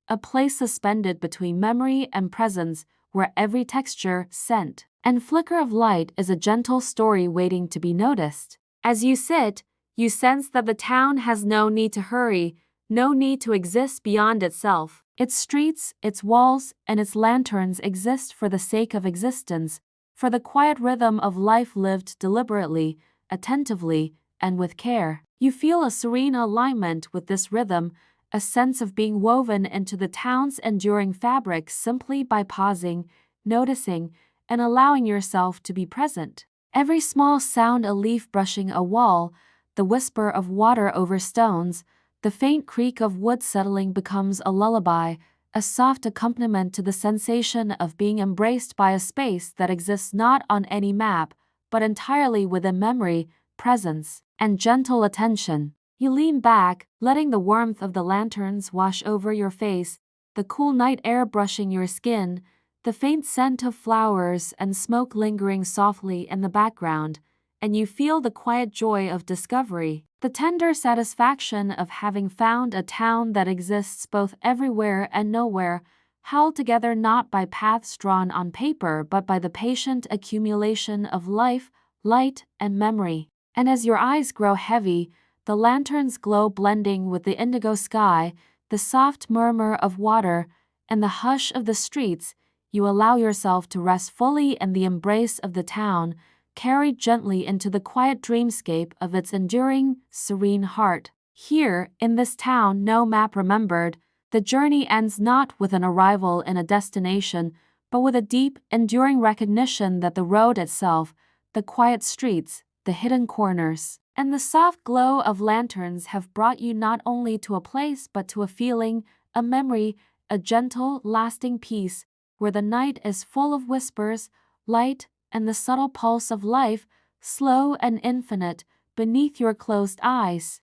a place suspended between memory and presence where every texture, scent, and flicker of light is a gentle story waiting to be noticed. As you sit, you sense that the town has no need to hurry, no need to exist beyond itself. Its streets, its walls, and its lanterns exist for the sake of existence, for the quiet rhythm of life lived deliberately, attentively, and with care. You feel a serene alignment with this rhythm, a sense of being woven into the town's enduring fabric simply by pausing, noticing, and allowing yourself to be present. Every small sound, a leaf brushing a wall, the whisper of water over stones, the faint creak of wood settling becomes a lullaby, a soft accompaniment to the sensation of being embraced by a space that exists not on any map, but entirely within memory, presence, and gentle attention. You lean back, letting the warmth of the lanterns wash over your face, the cool night air brushing your skin, the faint scent of flowers and smoke lingering softly in the background, and you feel the quiet joy of discovery, the tender satisfaction of having found a town that exists both everywhere and nowhere, held together not by paths drawn on paper but by the patient accumulation of life, light, and memory. And as your eyes grow heavy, the lantern's glow blending with the indigo sky, the soft murmur of water, and the hush of the streets, you allow yourself to rest fully in the embrace of the town, carried gently into the quiet dreamscape of its enduring, serene heart. Here, in this town no map remembered, the journey ends not with an arrival in a destination, but with a deep, enduring recognition that the road itself, the quiet streets, the hidden corners, and the soft glow of lanterns have brought you not only to a place but to a feeling, a memory, a gentle, lasting peace, where the night is full of whispers, light, and the subtle pulse of life, slow and infinite, beneath your closed eyes.